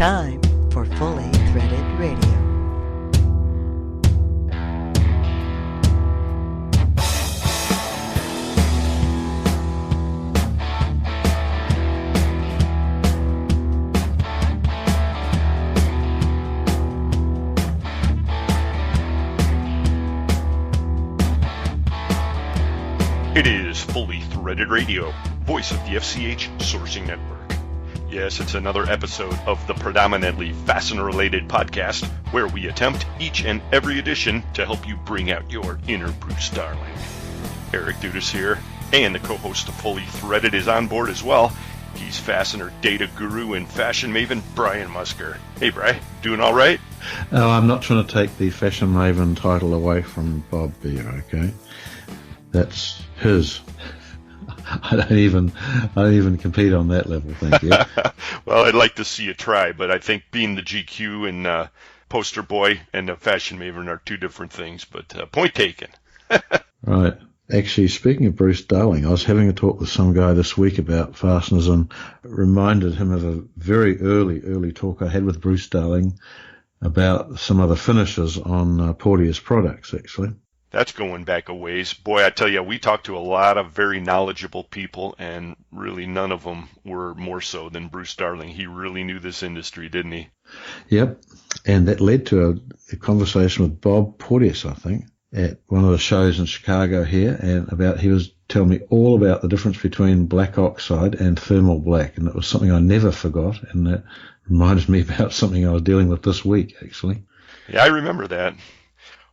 time for Fully Threaded Radio. It is Fully Threaded Radio, voice of the FCH Sourcing Network. Yes, it's another episode of the predominantly fastener-related podcast where we attempt each and every edition to help you bring out your inner Bruce Darling. Eric Dudas here, and the co-host of Fully Threaded is on board as well. He's fastener data guru and fashion maven, Brian Musker. Hey, Bri, doing all right? Oh, I'm not trying to take the fashion maven title away from Bob here, okay? That's his. I don't even compete on that level, thank you. Well, I'd like to see you try, but I think being the GQ and poster boy and a fashion maven are two different things, but point taken. Right. Actually, speaking of Bruce Darling, I was having a talk with some guy this week about fasteners and reminded him of a very early talk I had with Bruce Darling about some other finishes on Porteous products, actually. That's going back a ways. Boy, I tell you, we talked to a lot of very knowledgeable people, and really none of them were more so than Bruce Darling. He really knew this industry, didn't he? Yep. And that led to a conversation with Bob Porteous, I think, at one of the shows in Chicago here, and he was telling me all about the difference between black oxide and thermal black, and it was something I never forgot, and that reminded me about something I was dealing with this week, actually. Yeah, I remember that.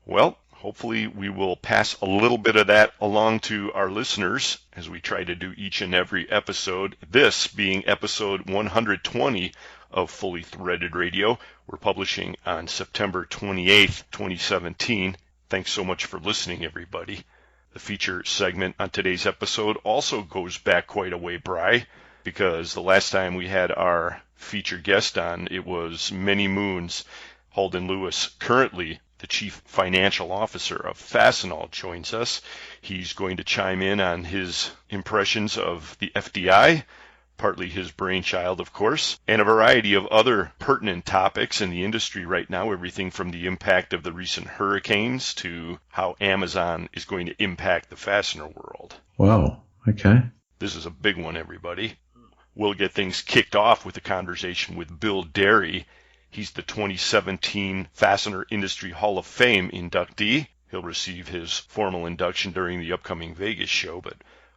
Well, hopefully we will pass a little bit of that along to our listeners as we try to do each and every episode. This being episode 120 of Fully Threaded Radio. We're publishing on September 28th, 2017. Thanks so much for listening, everybody. The feature segment on today's episode also goes back quite a way, Bri, because the last time we had our feature guest on, it was many moons. Holden Lewis, currently the Chief Financial Officer of Fastenal, joins us. He's going to chime in on his impressions of the FDI, partly his brainchild, of course, and a variety of other pertinent topics in the industry right now, everything from the impact of the recent hurricanes to how Amazon is going to impact the fastener world. Wow, okay. This is a big one, everybody. We'll get things kicked off with a conversation with Bill Derry. He's the 2017 Fastener Industry Hall of Fame inductee. He'll receive his formal induction during the upcoming Vegas show, but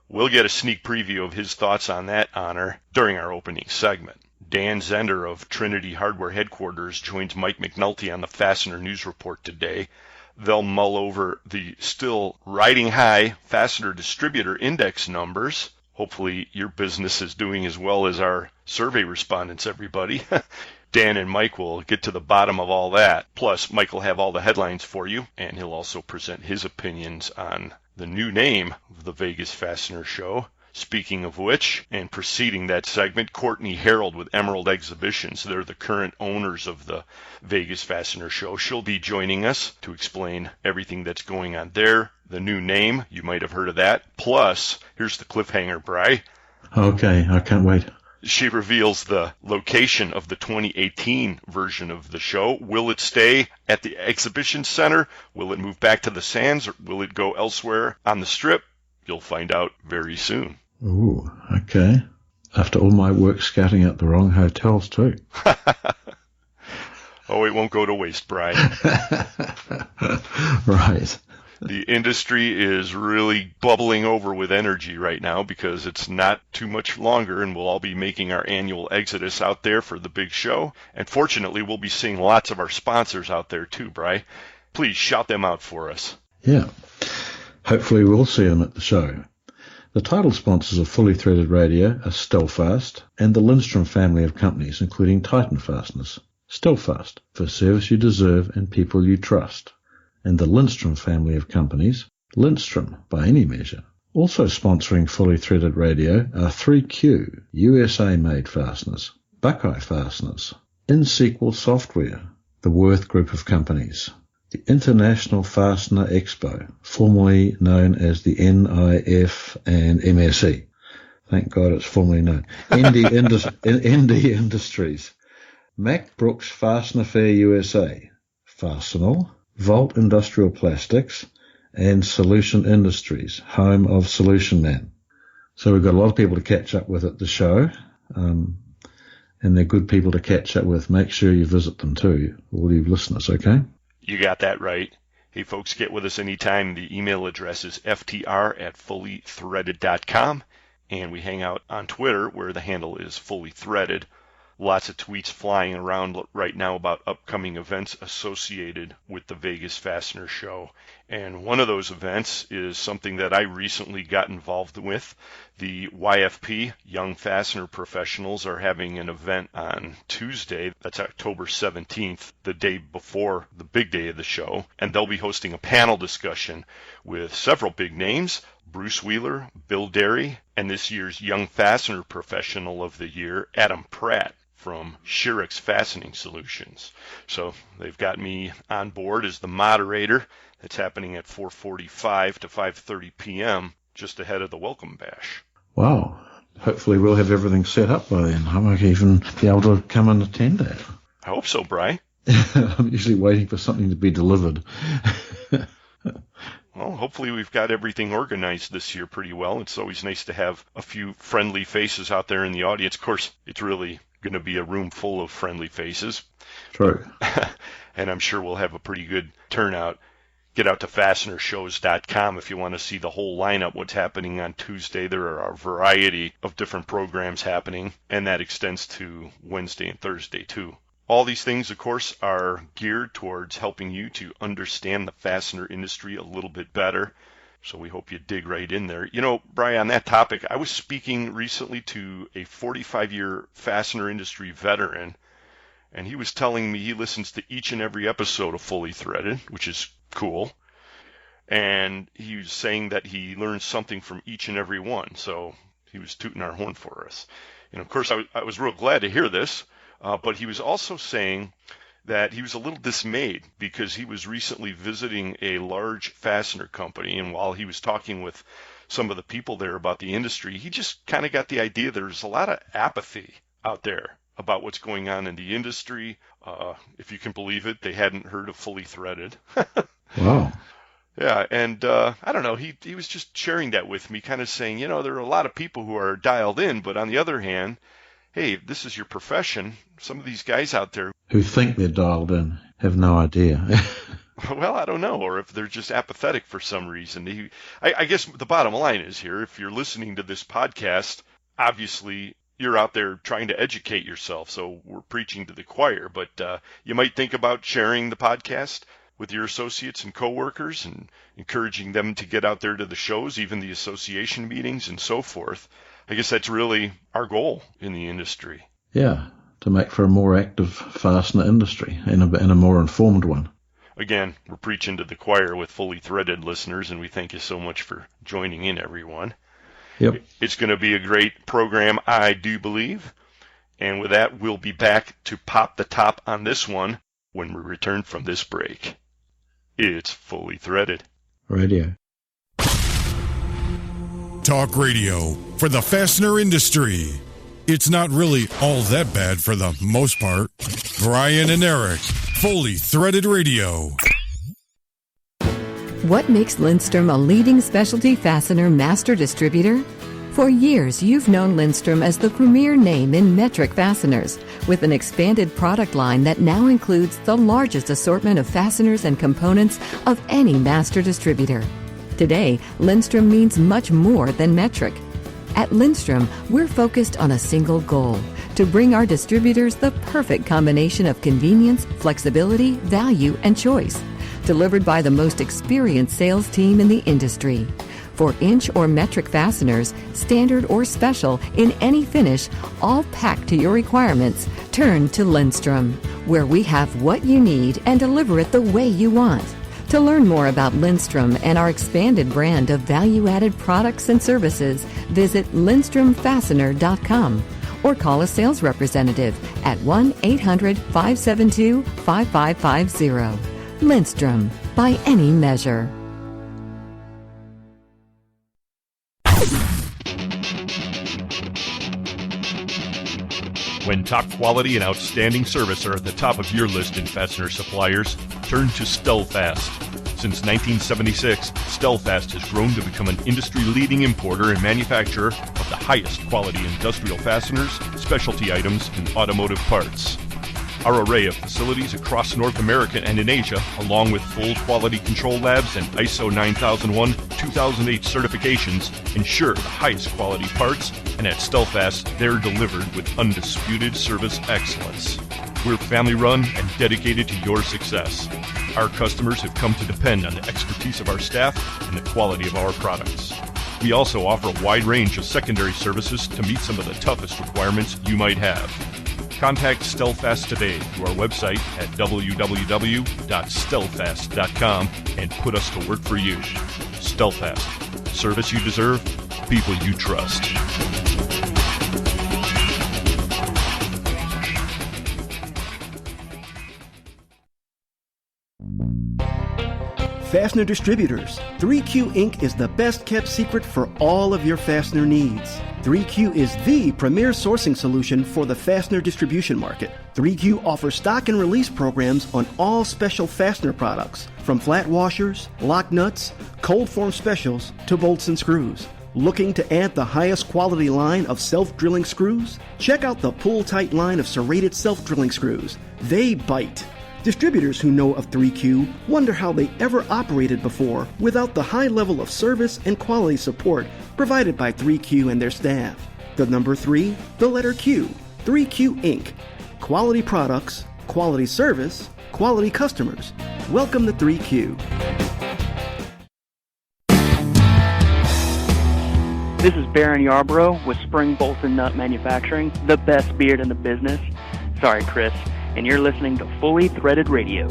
we'll get a sneak preview of his thoughts on that honor during our opening segment. Dan Zehnder of Trinity Hardware Headquarters joins Mike McNulty on the Fastener News Report today. They'll mull over the still riding high Fastener Distributor Index numbers. Hopefully your business is doing as well as our survey respondents, everybody. Dan and Mike will get to the bottom of all that. Plus, Mike will have all the headlines for you, and he'll also present his opinions on the new name of the Vegas Fastener Show. Speaking of which, and preceding that segment, Courtney Harold with Emerald Exhibitions. They're the current owners of the Vegas Fastener Show. She'll be joining us to explain everything that's going on there. The new name, you might have heard of that. Plus, here's the cliffhanger, Bri. Okay, I can't wait. She reveals the location of the 2018 version of the show. Will it stay at the Exhibition Center? Will it move back to the Sands? Or will it go elsewhere on the Strip? You'll find out very soon. Ooh, okay. After all my work scouting out the wrong hotels too. Oh, it won't go to waste, Brian. Right. The industry is really bubbling over with energy right now because it's not too much longer, and we'll all be making our annual exodus out there for the big show. And fortunately, we'll be seeing lots of our sponsors out there too, Bri. Please shout them out for us. Yeah. Hopefully we'll see them at the show. The title sponsors of Fully Threaded Radio are Stelfast and the Lindstrom family of companies, including Titan Fasteners. Stelfast, for service you deserve and people you trust. And the Lindstrom family of companies, Lindstrom by any measure. Also sponsoring Fully Threaded Radio are 3Q, USA-made fasteners, Buckeye Fasteners, InSequel Software, the Worth Group of companies, the International Fastener Expo, formerly known as the NIF and MSE. Thank God it's formerly known. ND Industries, Mack Brooks Fastener Fair USA, Fastenal, Volt Industrial Plastics, and Solution Industries, home of Solution Man. So we've got a lot of people to catch up with at the show, and they're good people to catch up with. Make sure you visit them too, all you listeners, okay? You got that right. Hey, folks, get with us anytime. The email address is ftr@fullythreaded.com, and we hang out on Twitter, where the handle is fullythreaded. Lots of tweets flying around right now about upcoming events associated with the Vegas Fastener Show. And one of those events is something that I recently got involved with. The YFP, Young Fastener Professionals, are having an event on Tuesday. That's October 17th, the day before the big day of the show. And they'll be hosting a panel discussion with several big names: Bruce Wheeler, Bill Derry, and this year's Young Fastener Professional of the Year, Adam Pratt from Shirix Fastening Solutions. So they've got me on board as the moderator. It's happening at 4:45 to 5:30 p.m., just ahead of the Welcome Bash. Wow. Hopefully we'll have everything set up by then. I might even be able to come and attend that. I hope so, Bri. I'm usually waiting for something to be delivered. Well, hopefully we've got everything organized this year pretty well. It's always nice to have a few friendly faces out there in the audience. Of course, it's really going to be a room full of friendly faces. True. And I'm sure we'll have a pretty good turnout. Get out to fastenershows.com if you want to see the whole lineup, what's happening on Tuesday. There are a variety of different programs happening, and that extends to Wednesday and Thursday too. All these things, of course, are geared towards helping you to understand the fastener industry a little bit better. So we hope you dig right in there. You know, Brian, on that topic, I was speaking recently to a 45-year fastener industry veteran, and he was telling me he listens to each and every episode of Fully Threaded, which is cool. And he was saying that he learned something from each and every one. So he was tooting our horn for us. And of course, I was real glad to hear this. But he was also saying that he was a little dismayed because he was recently visiting a large fastener company. And while he was talking with some of the people there about the industry, he just kind of got the idea there's a lot of apathy out there about what's going on in the industry. If you can believe it, they hadn't heard of Fully Threaded. Wow. Yeah, and I don't know, he was just sharing that with me, kind of saying, you know, there are a lot of people who are dialed in, but on the other hand, hey, this is your profession. Some of these guys out there who think they're dialed in have no idea. Well, I don't know, or if they're just apathetic for some reason. I guess the bottom line is here, if you're listening to this podcast, obviously you're out there trying to educate yourself, so we're preaching to the choir, but you might think about sharing the podcast with your associates and coworkers and encouraging them to get out there to the shows, even the association meetings and so forth. I guess that's really our goal in the industry. Yeah, to make for a more active fastener industry and a more informed one. Again, we're preaching to the choir with Fully Threaded listeners, and we thank you so much for joining in, everyone. Yep. It's going to be a great program, I do believe. And with that, we'll be back to pop the top on this one when we return from this break. It's Fully Threaded Radio. Talk radio for the fastener industry. It's not really all that bad for the most part. Brian and Eric, Fully Threaded Radio. What makes Lindstrom a leading specialty fastener master distributor? For years, you've known Lindstrom as the premier name in metric fasteners, with an expanded product line that now includes the largest assortment of fasteners and components of any master distributor. Today, Lindstrom means much more than metric. At Lindstrom, we're focused on a single goal: to bring our distributors the perfect combination of convenience, flexibility, value, and choice, delivered by the most experienced sales team in the industry. For inch or metric fasteners, standard or special, in any finish, all packed to your requirements, turn to Lindstrom, where we have what you need and deliver it the way you want. To learn more about Lindstrom and our expanded brand of value-added products and services, visit lindstromfastener.com or call a sales representative at 1-800-572-5550. Lindstrom, by any measure. When top quality and outstanding service are at the top of your list in fastener suppliers, turn to Stelfast. Since 1976, Stelfast has grown to become an industry-leading importer and manufacturer of the highest quality industrial fasteners, specialty items, and automotive parts. Our array of facilities across North America and in Asia, along with full quality control labs and ISO 9001-2008 certifications, ensure the highest quality parts, and at Stelfast, they're delivered with undisputed service excellence. We're family-run and dedicated to your success. Our customers have come to depend on the expertise of our staff and the quality of our products. We also offer a wide range of secondary services to meet some of the toughest requirements you might have. Contact Stelfast today through our website at www.stelfast.com and put us to work for you. Stelfast. Service you deserve, people you trust. Fastener Distributors. 3Q Inc. is the best kept secret for all of your fastener needs. 3Q is the premier sourcing solution for the fastener distribution market. 3Q offers stock and release programs on all special fastener products, from flat washers, lock nuts, cold form specials, to bolts and screws. Looking to add the highest quality line of self-drilling screws? Check out the pull-tight line of serrated self-drilling screws. They bite. Distributors who know of 3Q wonder how they ever operated before without the high level of service and quality support provided by 3Q and their staff. The number 3, the letter Q, 3Q Inc. Quality products, quality service, quality customers. Welcome to 3Q. This is Baron Yarborough with Spring Bolt and Nut Manufacturing, the best beard in the business. Sorry, Chris. And you're listening to Fully Threaded Radio.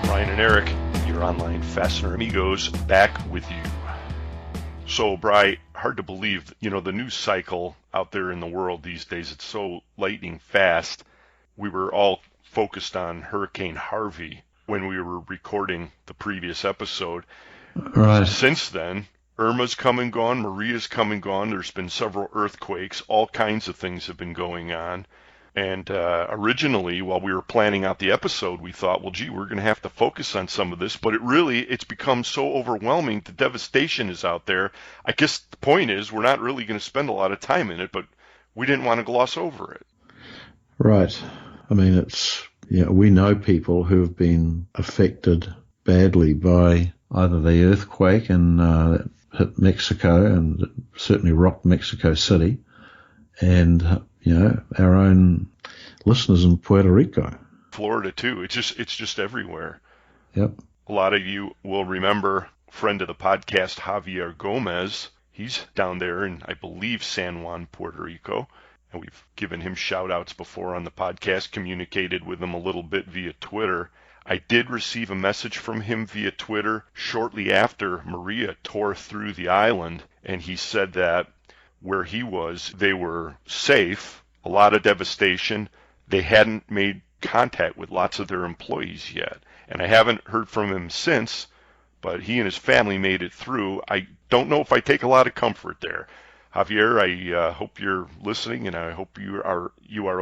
Brian and Eric, your online fastener amigos, back with you. So, Bri, hard to believe, the news cycle out there in the world these days, it's so lightning fast. We were all focused on Hurricane Harvey when we were recording the previous episode. Right. Since then, Irma's come and gone, Maria's come and gone. There's been several earthquakes. All kinds of things have been going on. And originally, while we were planning out the episode, we thought, well, gee, we're going to have to focus on some of this. But it's become so overwhelming. The devastation is out there. I guess the point is we're not really going to spend a lot of time in it, but we didn't want to gloss over it. Right. I mean, we know people who have been affected badly by either the earthquake that hit Mexico and certainly rocked Mexico City, and our own listeners in Puerto Rico, Florida too. It's just everywhere. Yep. A lot of you will remember friend of the podcast Javier Gomez. He's down there in, I believe, San Juan, Puerto Rico. And we've given him shout-outs before on the podcast, communicated with him a little bit via Twitter. I did receive a message from him via Twitter shortly after Maria tore through the island, and he said that where he was, they were safe, a lot of devastation. They hadn't made contact with lots of their employees yet. And I haven't heard from him since, but he and his family made it through. I don't know if I take a lot of comfort there. Javier, I hope you're listening, and I hope you are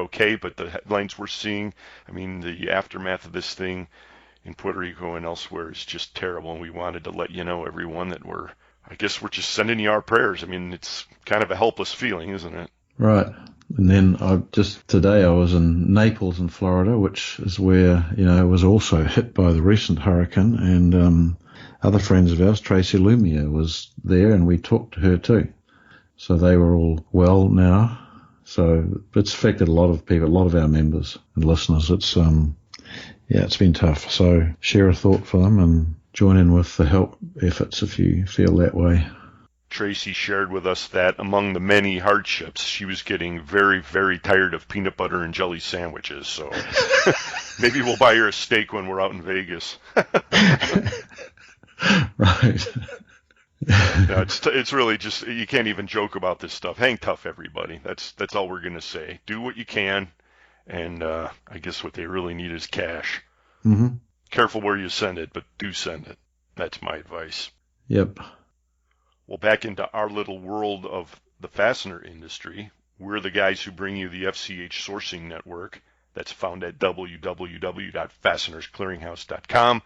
okay. But the headlines we're seeing, the aftermath of this thing in Puerto Rico and elsewhere is just terrible. And we wanted to let you know, everyone, that we're just sending you our prayers. It's kind of a helpless feeling, isn't it? Right. And then today I was in Naples in Florida, which is where, it was also hit by the recent hurricane. And other friends of ours, Tracy Lumia, was there, and we talked to her too. So they were all well now. So it's affected a lot of people, a lot of our members and listeners. It's been tough. So share a thought for them and join in with the help efforts if you feel that way. Tracy shared with us that among the many hardships, she was getting very, very tired of peanut butter and jelly sandwiches. So maybe we'll buy her a steak when we're out in Vegas. Right. No, it's really just, you can't even joke about this stuff. Hang tough, everybody. That's all we're going to say. Do what you can, and I guess what they really need is cash. Mm-hmm. Careful where you send it, but do send it. That's my advice. Yep. Well, back into our little world of the fastener industry, we're the guys who bring you the FCH sourcing network. That's found at www.fastenersclearinghouse.com.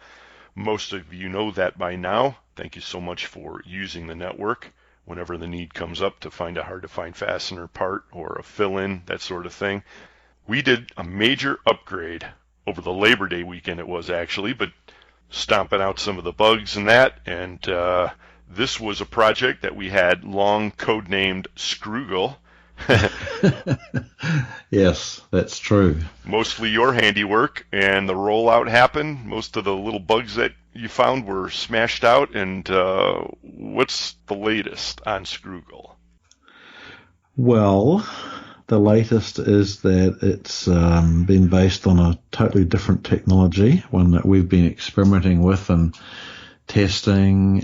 Most of you know that by now. Thank you so much for using the network whenever the need comes up to find a hard-to-find fastener part or a fill-in, that sort of thing. We did a major upgrade over the Labor Day weekend, it was actually, but stomping out some of the bugs and that, and this was a project that we had long codenamed Scroogle. Yes, that's true. Mostly your handiwork, and the rollout happened. Most of the little bugs that you found were smashed out, and what's the latest on Scroogle? Well, the latest is that it's been based on a totally different technology, one that we've been experimenting with and testing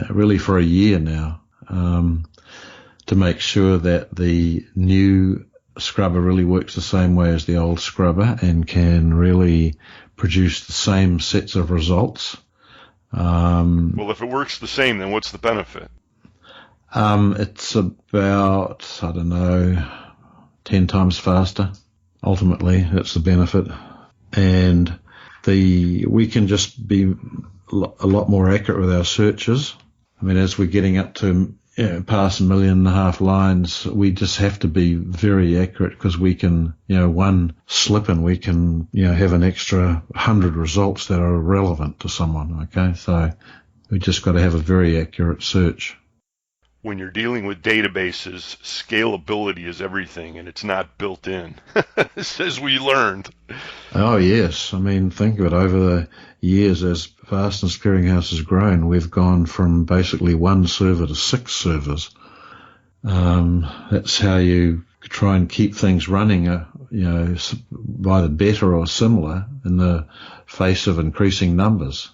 really for a year now, to make sure that the new scrubber really works the same way as the old scrubber and can really produce the same sets of results. Well, if it works the same, then what's the benefit? It's about, 10 times faster. Ultimately, that's the benefit. And we can just be a lot more accurate with our searches. I mean, as we're getting up to past 1.5 million lines, we just have to be very accurate because we can, one slip and we can, have an extra 100 results that are relevant to someone. Okay. So we just got to have a very accurate search. When you're dealing with databases, scalability is everything, and it's not built in, as we learned. Oh, yes. I mean, think of it. Over the years, as Fasteners Clearinghouse has grown, we've gone from basically 1 server to 6 servers. That's how you try and keep things running, either better or similar in the face of increasing numbers.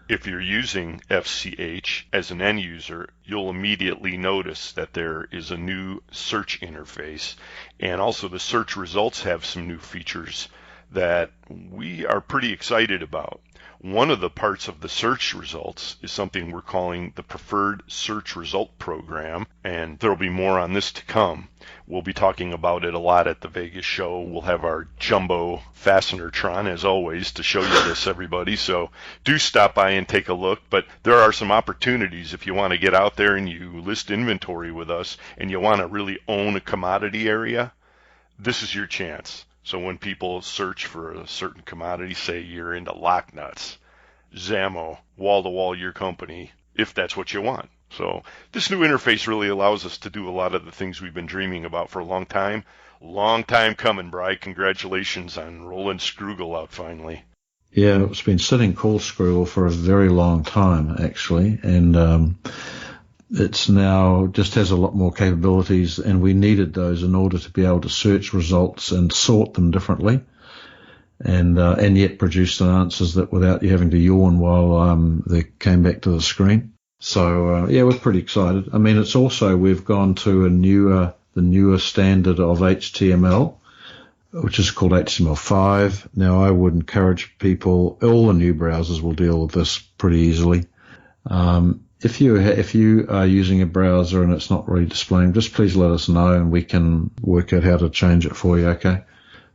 If you're using FCH as an end user, you'll immediately notice that there is a new search interface, and also the search results have some new features that we are pretty excited about. One of the parts of the search results is something we're calling the Preferred Search Result Program, and there'll be more on this to come. We'll be talking about it a lot at the Vegas show. We'll have our jumbo Fastenertron, as always, to show you this, everybody. So do stop by and take a look. But there are some opportunities if you want to get out there and you list inventory with us and you want to really own a commodity area. This is your chance. So when people search for a certain commodity, say you're into lock nuts, Zammo, wall-to-wall your company, if that's what you want. So this new interface really allows us to do a lot of the things we've been dreaming about for a long time. Long time coming, Bri. Congratulations on rolling Scroogle out finally. Yeah, it's been sitting called Scroogle for a very long time, actually, and it's now just has a lot more capabilities, and we needed those in order to be able to search results and sort them differently, and yet produce the answers that without you having to yawn while they came back to the screen. So we're pretty excited. I mean, it's also we've gone to the newer standard of HTML, which is called HTML5. Now, I would encourage people, all the new browsers will deal with this pretty easily. If you are using a browser and it's not really displaying, just please let us know and we can work out how to change it for you, okay?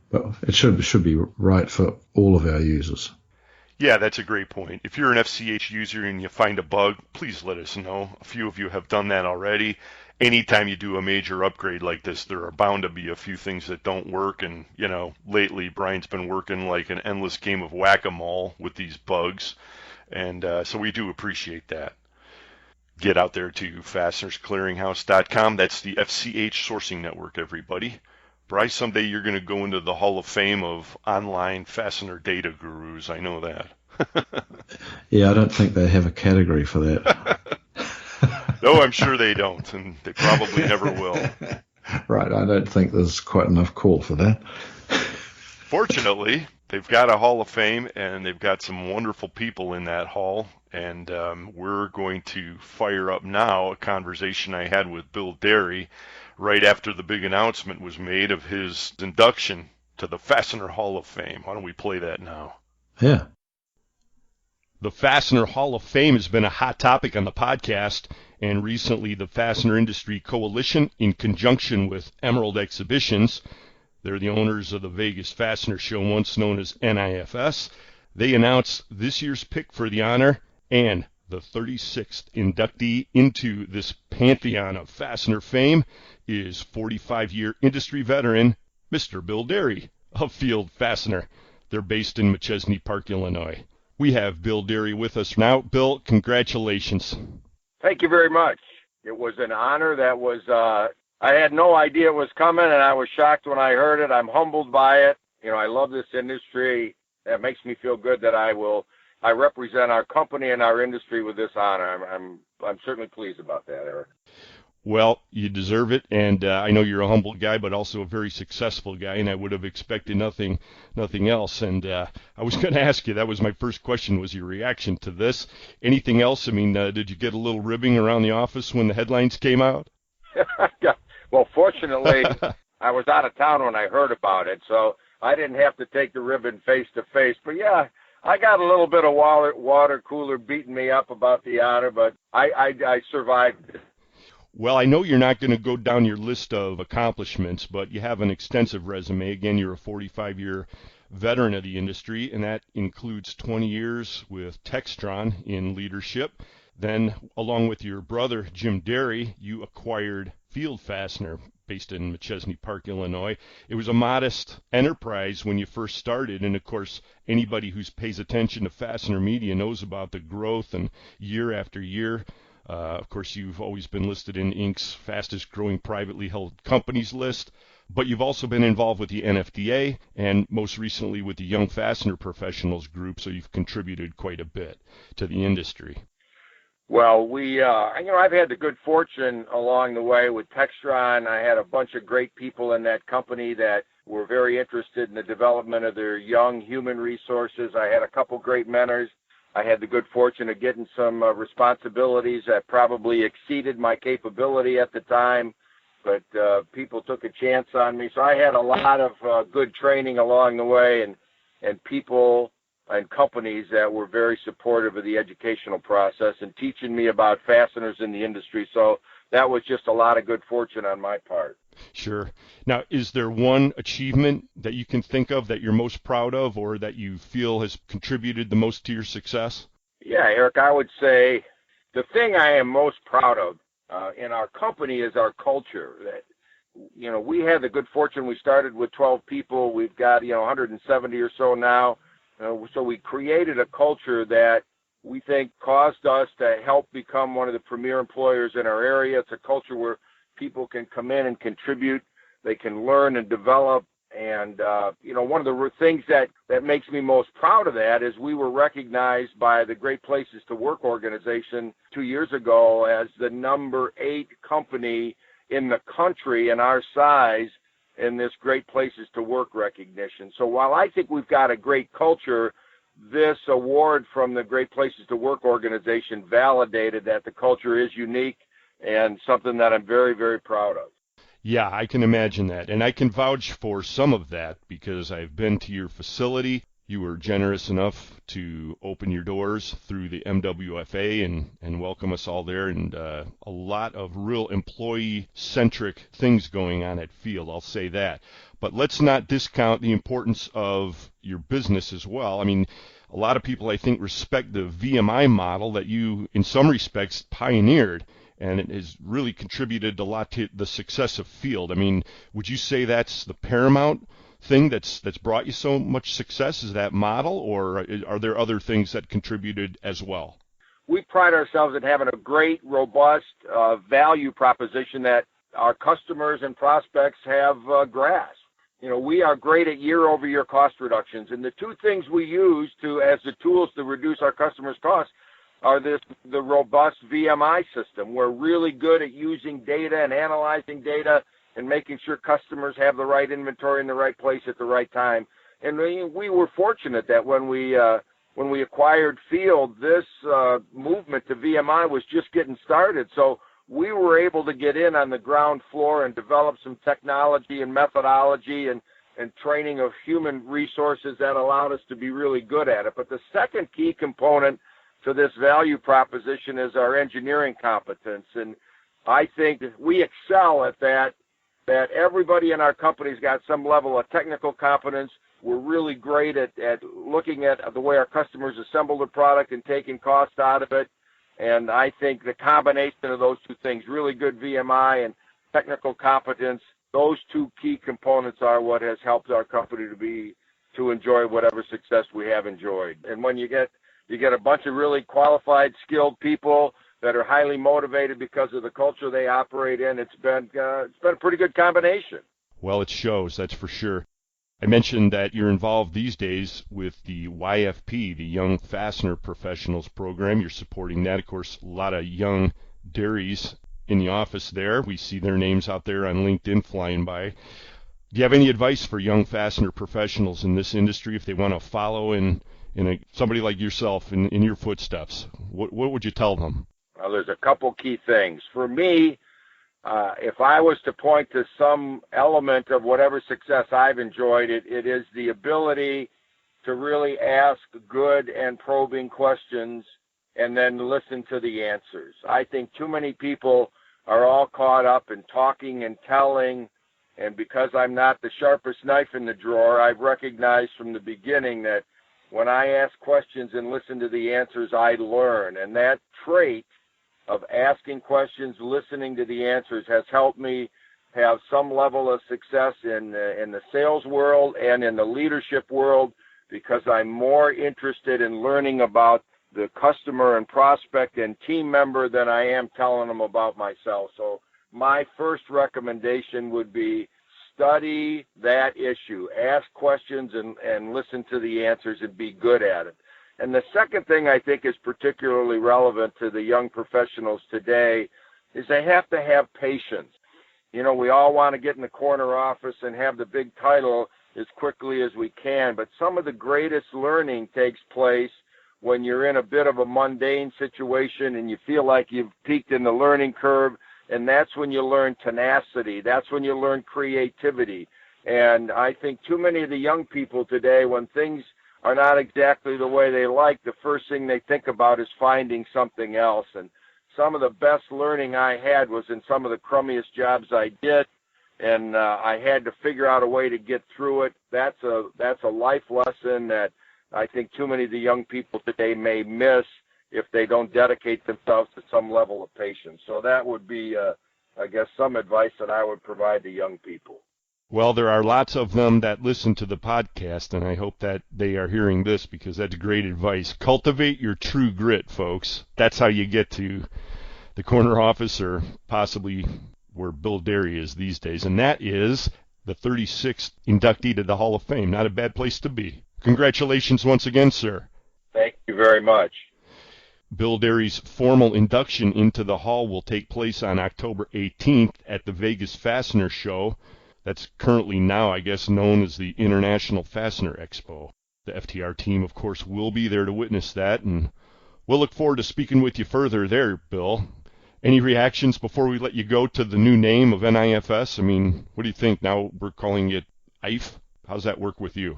But it should be right for all of our users. Yeah, that's a great point. If you're an FCH user and you find a bug, please let us know. A few of you have done that already. Anytime you do a major upgrade like this, there are bound to be a few things that don't work. And, lately Brian's been working like an endless game of whack-a-mole with these bugs. And so we do appreciate that. Get out there to fastenersclearinghouse.com. That's the FCH sourcing network, everybody. Bryce, someday you're going to go into the Hall of Fame of online fastener data gurus. I know that. Yeah, I don't think they have a category for that. No, I'm sure they don't, and they probably never will. Right, I don't think there's quite enough call for that. Fortunately, they've got a Hall of Fame, and they've got some wonderful people in that hall, and we're going to fire up now a conversation I had with Bill Derry right after the big announcement was made of his induction to the Fastener Hall of Fame. Why don't we play that now? Yeah. The Fastener Hall of Fame has been a hot topic on the podcast, and recently the Fastener Industry Coalition, in conjunction with Emerald Exhibitions, they're the owners of the Vegas Fastener Show, once known as NIFS, they announced this year's pick for the honor and the 36th inductee into this pantheon of Fastener fame is 45-year industry veteran, Mr. Bill Derry of Field Fastener. They're based in McChesney Park, Illinois. We have Bill Derry with us now. Bill, congratulations. Thank you very much. It was an honor that was, I had no idea it was coming, and I was shocked when I heard it. I'm humbled by it. You know, I love this industry. That makes me feel good that I represent our company and our industry with this honor. I'm certainly pleased about that, Eric. Well, you deserve it, and I know you're a humble guy, but also a very successful guy, and I would have expected nothing else. And I was going to ask you, that was my first question, was your reaction to this. Anything else? I mean, did you get a little ribbing around the office when the headlines came out? Well, fortunately, I was out of town when I heard about it, so I didn't have to take the ribbon face to face. But yeah, I got a little bit of water cooler beating me up about the honor, but I survived it. Well, I know you're not going to go down your list of accomplishments, but you have an extensive resume. Again, you're a 45-year veteran of the industry, and that includes 20 years with Textron in leadership. Then, along with your brother, Jim Derry, you acquired Field Fastener, based in McChesney Park, Illinois. It was a modest enterprise when you first started, and of course, anybody who pays attention to Fastener media knows about the growth, and year after year. Of course, you've always been listed in Inc.'s fastest growing privately held companies list, but you've also been involved with the NFDA and most recently with the Young Fastener Professionals Group, so you've contributed quite a bit to the industry. Well, I've had the good fortune along the way with Textron. I had a bunch of great people in that company that were very interested in the development of their young human resources. I had a couple great mentors. I had the good fortune of getting some responsibilities that probably exceeded my capability at the time, but people took a chance on me. So I had a lot of good training along the way, and people and companies that were very supportive of the educational process and teaching me about fasteners in the industry. So that was just a lot of good fortune on my part. Sure. Now, is there one achievement that you can think of that you're most proud of or that you feel has contributed the most to your success? Yeah, Eric, I would say the thing I am most proud of in our company is our culture. That, you know, we had the good fortune, we started with 12 people. We've got, 170 or so now. So we created a culture that we think caused us to help become one of the premier employers in our area. It's a culture where people can come in and contribute. They can learn and develop. And, one of the things that makes me most proud of that is we were recognized by the Great Places to Work organization 2 years ago as the number 8 company in the country in our size in this Great Places to Work recognition. So while I think we've got a great culture, this award from the Great Places to Work organization validated that the culture is unique and something that I'm very, very proud of. Yeah, I can imagine that. And I can vouch for some of that because I've been to your facility. You were generous enough to open your doors through the MWFA and welcome us all there. And a lot of real employee-centric things going on at Field, I'll say that. But let's not discount the importance of your business as well. I mean, a lot of people, I think, respect the VMI model that you, in some respects, pioneered. And it has really contributed a lot to the success of Field. I mean, would you say that's the paramount thing that's brought you so much success? Is that model, or are there other things that contributed as well? We pride ourselves in having a great, robust value proposition that our customers and prospects have grasped. We are great at year-over-year cost reductions, and the two things we use as the tools to reduce our customers' costs are the robust VMI system. We're really good at using data and analyzing data and making sure customers have the right inventory in the right place at the right time. And we were fortunate that when we acquired Field, this movement to VMI was just getting started. So we were able to get in on the ground floor and develop some technology and methodology and training of human resources that allowed us to be really good at it. But the second key component to this value proposition is our engineering competence. And I think we excel at that everybody in our company's got some level of technical competence. We're really great at looking at the way our customers assemble the product and taking cost out of it. And I think the combination of those two things, really good VMI and technical competence, those two key components are what has helped our company to enjoy whatever success we have enjoyed. And when you get a bunch of really qualified, skilled people that are highly motivated because of the culture they operate in, it's been a pretty good combination. Well, it shows, that's for sure. I mentioned that you're involved these days with the YFP, the Young Fastener Professionals Program. You're supporting that. Of course, a lot of young Derrys in the office there. We see their names out there on LinkedIn flying by. Do you have any advice for young fastener professionals in this industry if they want to follow in somebody like yourself in your footsteps? What would you tell them? Well, there's a couple key things. For me, if I was to point to some element of whatever success I've enjoyed, it is the ability to really ask good and probing questions and then listen to the answers. I think too many people are all caught up in talking and telling, and because I'm not the sharpest knife in the drawer, I've recognized from the beginning that when I ask questions and listen to the answers, I learn. And that trait of asking questions, listening to the answers has helped me have some level of success in the sales world and in the leadership world, because I'm more interested in learning about the customer and prospect and team member than I am telling them about myself. So my first recommendation would be study that issue, ask questions and listen to the answers and be good at it. And the second thing I think is particularly relevant to the young professionals today is they have to have patience. You know, we all want to get in the corner office and have the big title as quickly as we can, but some of the greatest learning takes place when you're in a bit of a mundane situation and you feel like you've peaked in the learning curve, and that's when you learn tenacity. That's when you learn creativity. And I think too many of the young people today, when things are not exactly the way they like, the first thing they think about is finding something else. And some of the best learning I had was in some of the crummiest jobs I did, and I had to figure out a way to get through it. That's a life lesson that I think too many of the young people today may miss if they don't dedicate themselves to some level of patience. So that would be, I guess, some advice that I would provide to young people. Well, there are lots of them that listen to the podcast, and I hope that they are hearing this, because that's great advice. Cultivate your true grit, folks. That's how you get to the corner office, or possibly where Bill Derry is these days, and that is the 36th inductee to the Hall of Fame. Not a bad place to be. Congratulations once again, sir. Thank you very much. Bill Derry's formal induction into the Hall will take place on October 18th at the Vegas Fastener Show. That's currently now, I guess, known as the International Fastener Expo. The FTR team, of course, will be there to witness that, and we'll look forward to speaking with you further there, Bill. Any reactions before we let you go to the new name of NIFS? I mean, what do you think? Now we're calling it IFE. How's that work with you?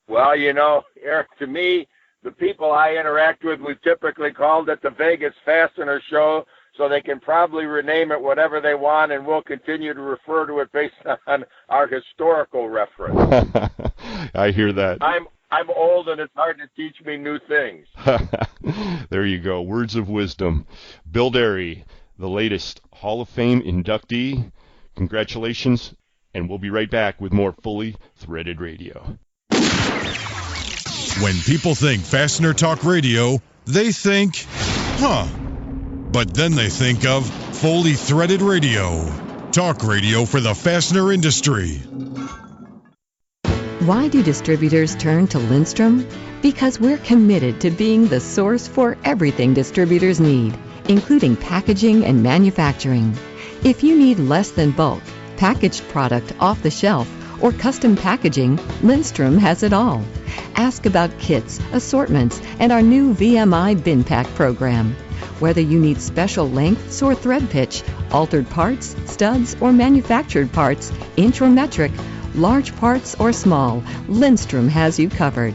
Well, you know, Eric, to me, the people I interact with, we've typically called it the Vegas Fastener Show, so they can probably rename it whatever they want, and we'll continue to refer to it based on our historical reference. I hear that. I'm old, and it's hard to teach me new things. There you go. Words of wisdom. Bill Derry, the latest Hall of Fame inductee. Congratulations, and we'll be right back with more Fully Threaded Radio. When people think Fastener Talk Radio, they think, But then they think of Fully Threaded Radio, talk radio for the fastener industry. Why do distributors turn to Lindstrom? Because we're committed to being the source for everything distributors need, including packaging and manufacturing. If you need less than bulk, packaged product off the shelf, or custom packaging, Lindstrom has it all. Ask about kits, assortments, and our new VMI bin pack program. Whether you need special lengths or thread pitch, altered parts, studs, or manufactured parts, inch or metric, large parts or small, Lindstrom has you covered.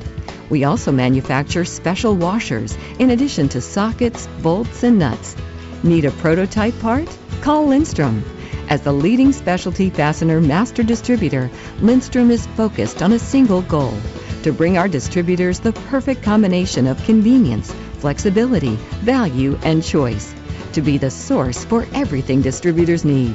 We also manufacture special washers in addition to sockets, bolts, and nuts. Need a prototype part? Call Lindstrom. As the leading specialty fastener master distributor, Lindstrom is focused on a single goal: to bring our distributors the perfect combination of convenience, flexibility, value, and choice. To be the source for everything distributors need.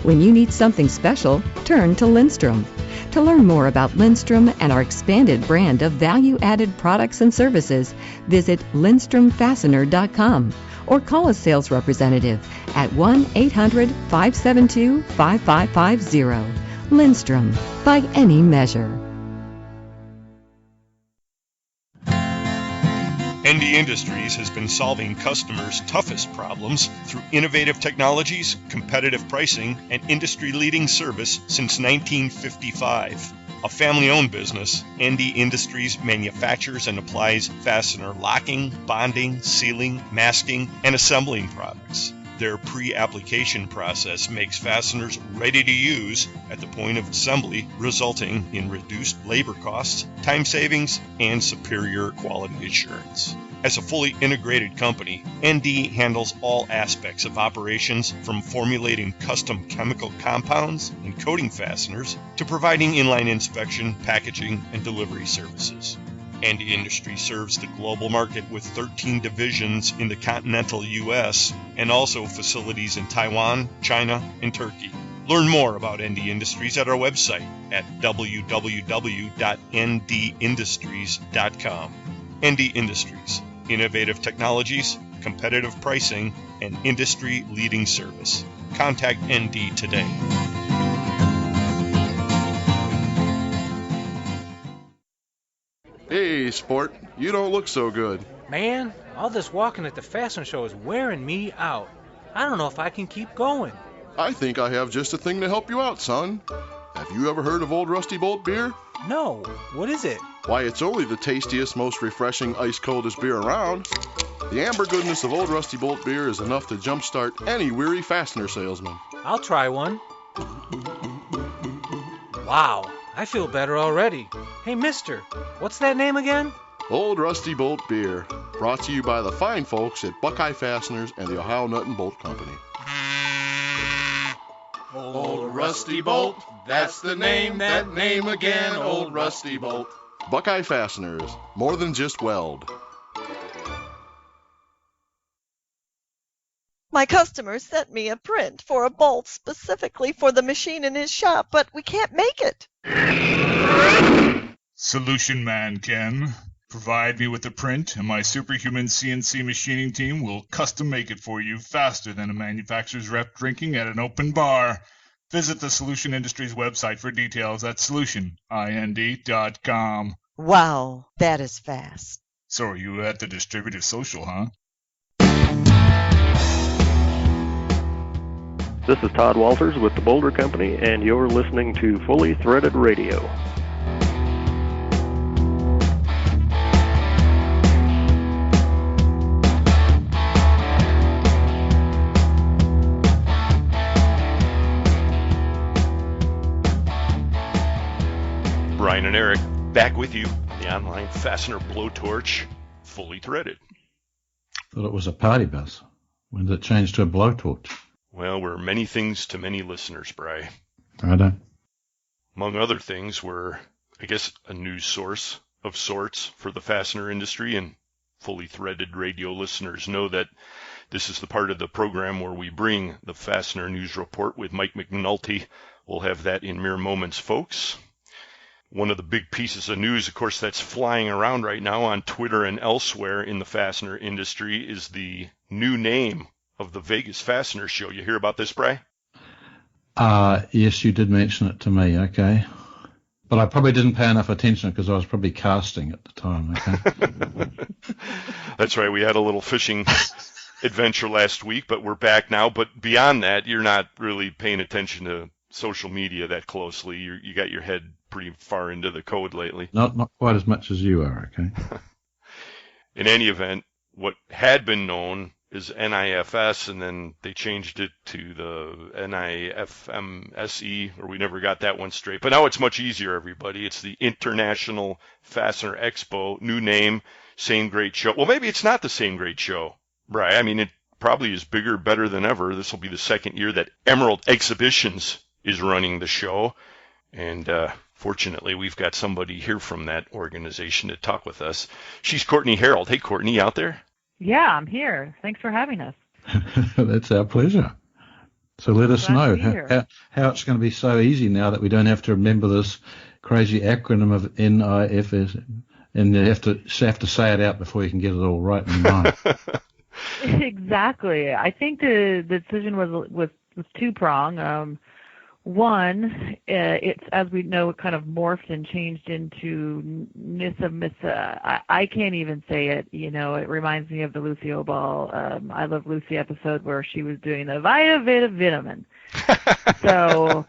When you need something special, turn to Lindstrom. To learn more about Lindstrom and our expanded brand of value-added products and services, visit LindstromFastener.com or call a sales representative at 1-800-572-5550. Lindstrom, by any measure. ND Industries has been solving customers' toughest problems through innovative technologies, competitive pricing, and industry-leading service since 1955. A family-owned business, ND Industries manufactures and applies fastener locking, bonding, sealing, masking, and assembling products. Their pre-application process makes fasteners ready to use at the point of assembly, resulting in reduced labor costs, time savings, and superior quality assurance. As a fully integrated company, ND handles all aspects of operations, from formulating custom chemical compounds and coating fasteners to providing inline inspection, packaging, and delivery services. ND Industries serves the global market with 13 divisions in the continental U.S. and also facilities in Taiwan, China, and Turkey. Learn more about ND Industries at our website at www.ndindustries.com. ND Industries, innovative technologies, competitive pricing, and industry-leading service. Contact ND today. Hey, Sport, you don't look so good. Man, all this walking at the Fastener Show is wearing me out. I don't know if I can keep going. I think I have just a thing to help you out, son. Have you ever heard of Old Rusty Bolt beer? No, what is it? Why, it's only the tastiest, most refreshing, ice-coldest beer around. The amber goodness of Old Rusty Bolt beer is enough to jumpstart any weary fastener salesman. I'll try one. Wow, I feel better already. Hey, mister, what's that name again? Old Rusty Bolt beer, brought to you by the fine folks at Buckeye Fasteners and the Ohio Nut and Bolt Company. Old Rusty Bolt, that's the name, that name again, Old Rusty Bolt. Buckeye Fasteners, more than just weld. My customer sent me a print for a bolt specifically for the machine in his shop, but we can't make it. Solution Man can. Provide me with a print, and my superhuman CNC machining team will custom make it for you faster than a manufacturer's rep drinking at an open bar. Visit the Solution Industries website for details at solutionind.com. Wow, that is fast. So are you at the Distributive Social, huh? This is Todd Walters with the Boulder Company, and you're listening to Fully Threaded Radio. Brian and Eric, back with you on the online fastener blowtorch, Fully Threaded. Thought it was a party bus. When did it change to a blowtorch? Well, we're many things to many listeners, Bri. Righto. Among other things, we're, I guess, a news source of sorts for the fastener industry, and Fully Threaded Radio listeners know that this is the part of the program where we bring the Fastener News Report with Mike McNulty. We'll have that in mere moments, folks. One of the big pieces of news, of course, that's flying around right now on Twitter and elsewhere in the fastener industry is the new name of the Vegas Fastener Show. You hear about this, Bri? Yes, you did mention it to me, okay. But I probably didn't pay enough attention because I was probably casting at the time, okay. That's right. We had a little fishing adventure last week, but we're back now. But beyond that, you're not really paying attention to social media that closely. You got your head pretty far into the code lately. Not quite as much as you are, okay. In any event, what had been known is NIFS, and then they changed it to the NIFMSE, or we never got that one straight. But now it's much easier, everybody. It's the International Fastener Expo, new name, same great show. Well, maybe it's not the same great show, right? I mean, it probably is bigger, better than ever. This will be the second year that Emerald Exhibitions is running the show. And fortunately, we've got somebody here from that organization to talk with us. She's Courtney Harold. Hey, Courtney, out there? Yeah, I'm here. Thanks for having us. That's our pleasure. So let us know how it's going to be so easy now that we don't have to remember this crazy acronym of NIFS, and you have to say it out before you can get it all right in mind. Exactly. I think the decision was two-pronged. One, it's, as we know, it kind of morphed and changed into Missa. I can't even say it. You know, it reminds me of the Lucy Ball, I Love Lucy episode where she was doing the vitamin. So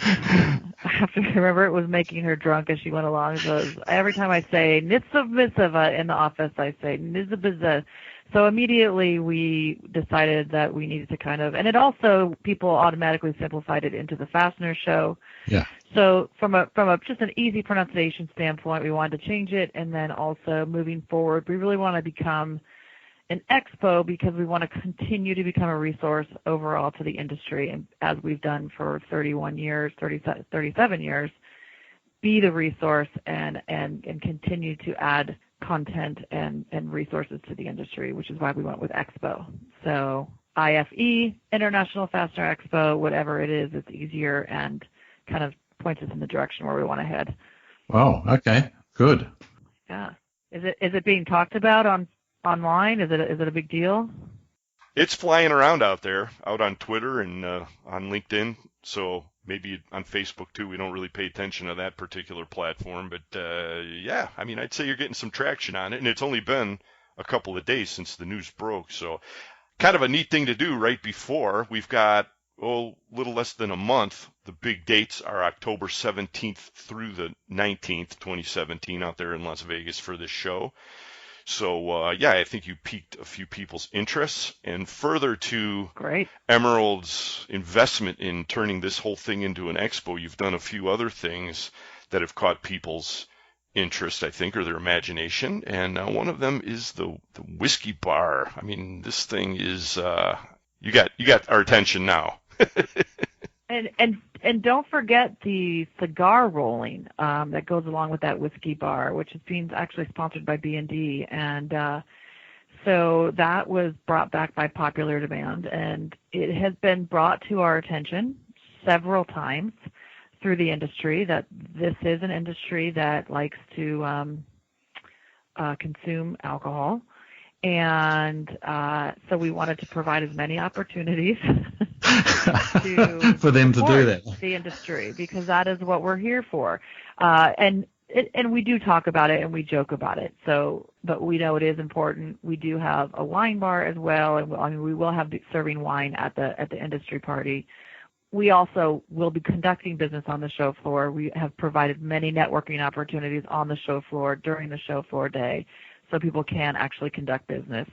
I have to remember it was making her drunk as she went along. So every time I say Missa in the office, I say Nizza. So immediately we decided that we needed to kind of, and it also, people automatically simplified it into the Fastener Show. Yeah. So from a just an easy pronunciation standpoint, we wanted to change it, and then also moving forward, we really want to become an expo because we want to continue to become a resource overall to the industry, and as we've done for 37 years, be the resource and continue to add content and resources to the industry, which is why we went with Expo. So IFE, International Fastener Expo, whatever it is, it's easier and kind of points us in the direction where we want to head. Wow. Okay. Good. Yeah. Is it being talked about online? Is it a big deal? It's flying around out there, out on Twitter and on LinkedIn. So maybe on Facebook too. We don't really pay attention to that particular platform, but yeah, I mean, I'd say you're getting some traction on it, and it's only been a couple of days since the news broke. So kind of a neat thing to do right before. We've got a little less than a month. The big dates are October 17th through the 19th, 2017, out there in Las Vegas for this show. So, yeah, I think you piqued a few people's interests. And further to Emerald's investment in turning this whole thing into an expo, you've done a few other things that have caught people's interest, I think, or their imagination. And one of them is the whiskey bar. I mean, this thing is you got our attention now. And don't forget the cigar rolling that goes along with that whiskey bar, which is being actually sponsored by B&D. And so that was brought back by popular demand, and it has been brought to our attention several times through the industry that this is an industry that likes to consume alcohol. And so we wanted to provide as many opportunities for them to do that. The industry, because that is what we're here for. And we do talk about it and we joke about it. So, but we know it is important. We do have a wine bar as well, and I mean, we will have serving wine at the industry party. We also will be conducting business on the show floor. We have provided many networking opportunities on the show floor during the show floor day, so people can actually conduct business,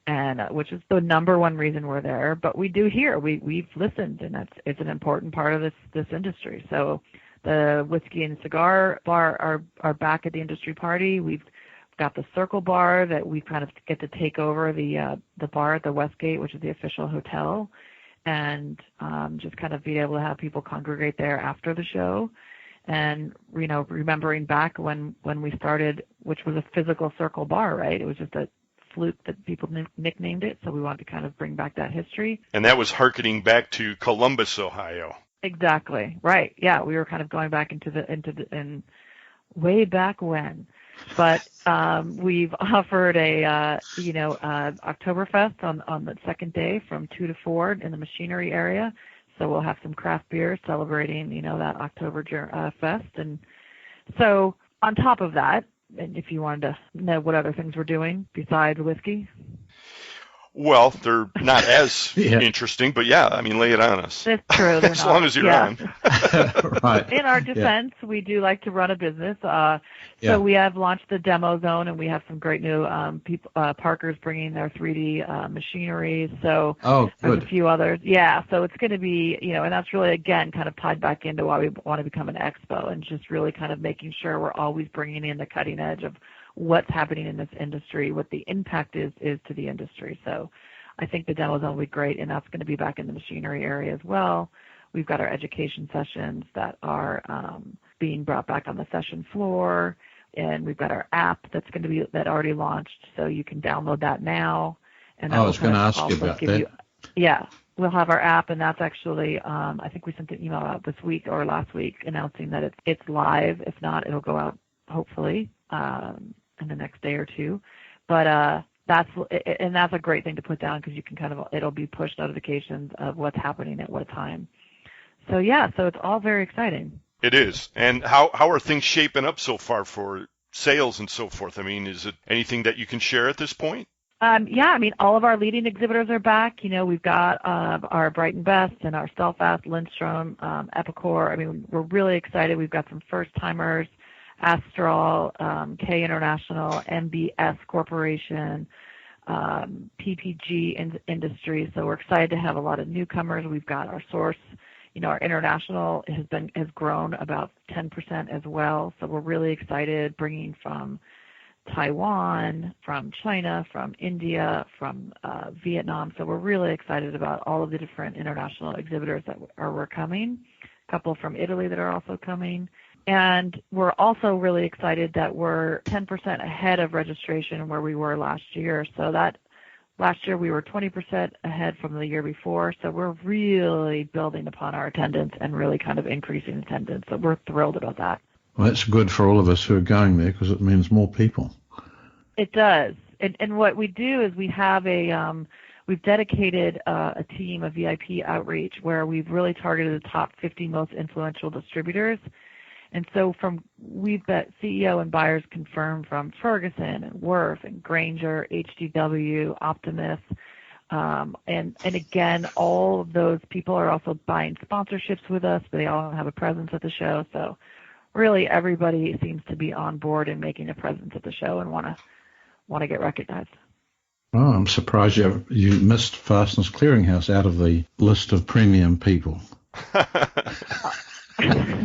and which is the number one reason we're there. But we do hear, we've listened, and it's an important part of this industry. So the whiskey and cigar bar are back at the industry party. We've got the Circle Bar that we kind of get to take over the bar at the Westgate, which is the official hotel, and just kind of be able to have people congregate there after the show. And, you know, remembering back when we started, which was a physical Circle Bar, right? It was just a fluke that people nicknamed it, so we wanted to kind of bring back that history. And that was hearkening back to Columbus, Ohio. Exactly, right. Yeah, we were kind of going back into way back when. But we've offered a Oktoberfest on the second day from 2 to 4 in the machinery area. So we'll have some craft beer celebrating, that Oktober fest. And so on top of that, and if you wanted to know what other things we're doing besides whiskey. Well, they're not as interesting, but yeah, I mean, lay it on us. It's true. As long as you're on. Right. In our defense, we do like to run a business. So we have launched the demo zone, and we have some great new people. Parker's bringing their 3D machinery. So there's a few others. Yeah, so it's going to be, and that's really, again, kind of tied back into why we want to become an expo, and just really kind of making sure we're always bringing in the cutting edge of what's happening in this industry, what the impact is to the industry. So I think the demo zone will be great, and that's going to be back in the machinery area as well. We've got our education sessions that are being brought back on the session floor, and we've got our app that already launched, so you can download that now. And I was going to ask you about that. We'll have our app, and that's actually, I think we sent an email out this week or last week announcing that it's live. If not, it'll go out hopefully in the next day or two. But that's a great thing to put down, because you can it'll be push notifications of what's happening at what time. So it's all very exciting. It is. And how are things shaping up so far for sales and so forth? I mean, is it anything that you can share at this point? All of our leading exhibitors are back. We've got our Brighton Best and our Stelfast, Lindstrom, Epicor. I mean, we're really excited. We've got some first-timers, Astral, K International, MBS Corporation, PPG Industries. So we're excited to have a lot of newcomers. We've got our source. Our international has grown about 10% as well. So we're really excited, bringing from Taiwan, from China, from India, from Vietnam. So we're really excited about all of the different international exhibitors that were coming. A couple from Italy that are also coming. And we're also really excited that we're 10% ahead of registration where we were last year. So that last year we were 20% ahead from the year before. So we're really building upon our attendance and really kind of increasing attendance. So we're thrilled about that. Well, that's good for all of us who are going there, because it means more people. It does. And what we do is we have we've dedicated a team of VIP outreach where we've really targeted the top 50 most influential distributors. And so we've got CEO and buyers confirmed from Ferguson and Worth and Grainger, HDW, Optimus. And again, all of those people are also buying sponsorships with us. They all have a presence at the show. So really everybody seems to be on board and making a presence at the show and want to get recognized. Oh, I'm surprised you missed Fasteners Clearinghouse out of the list of premium people.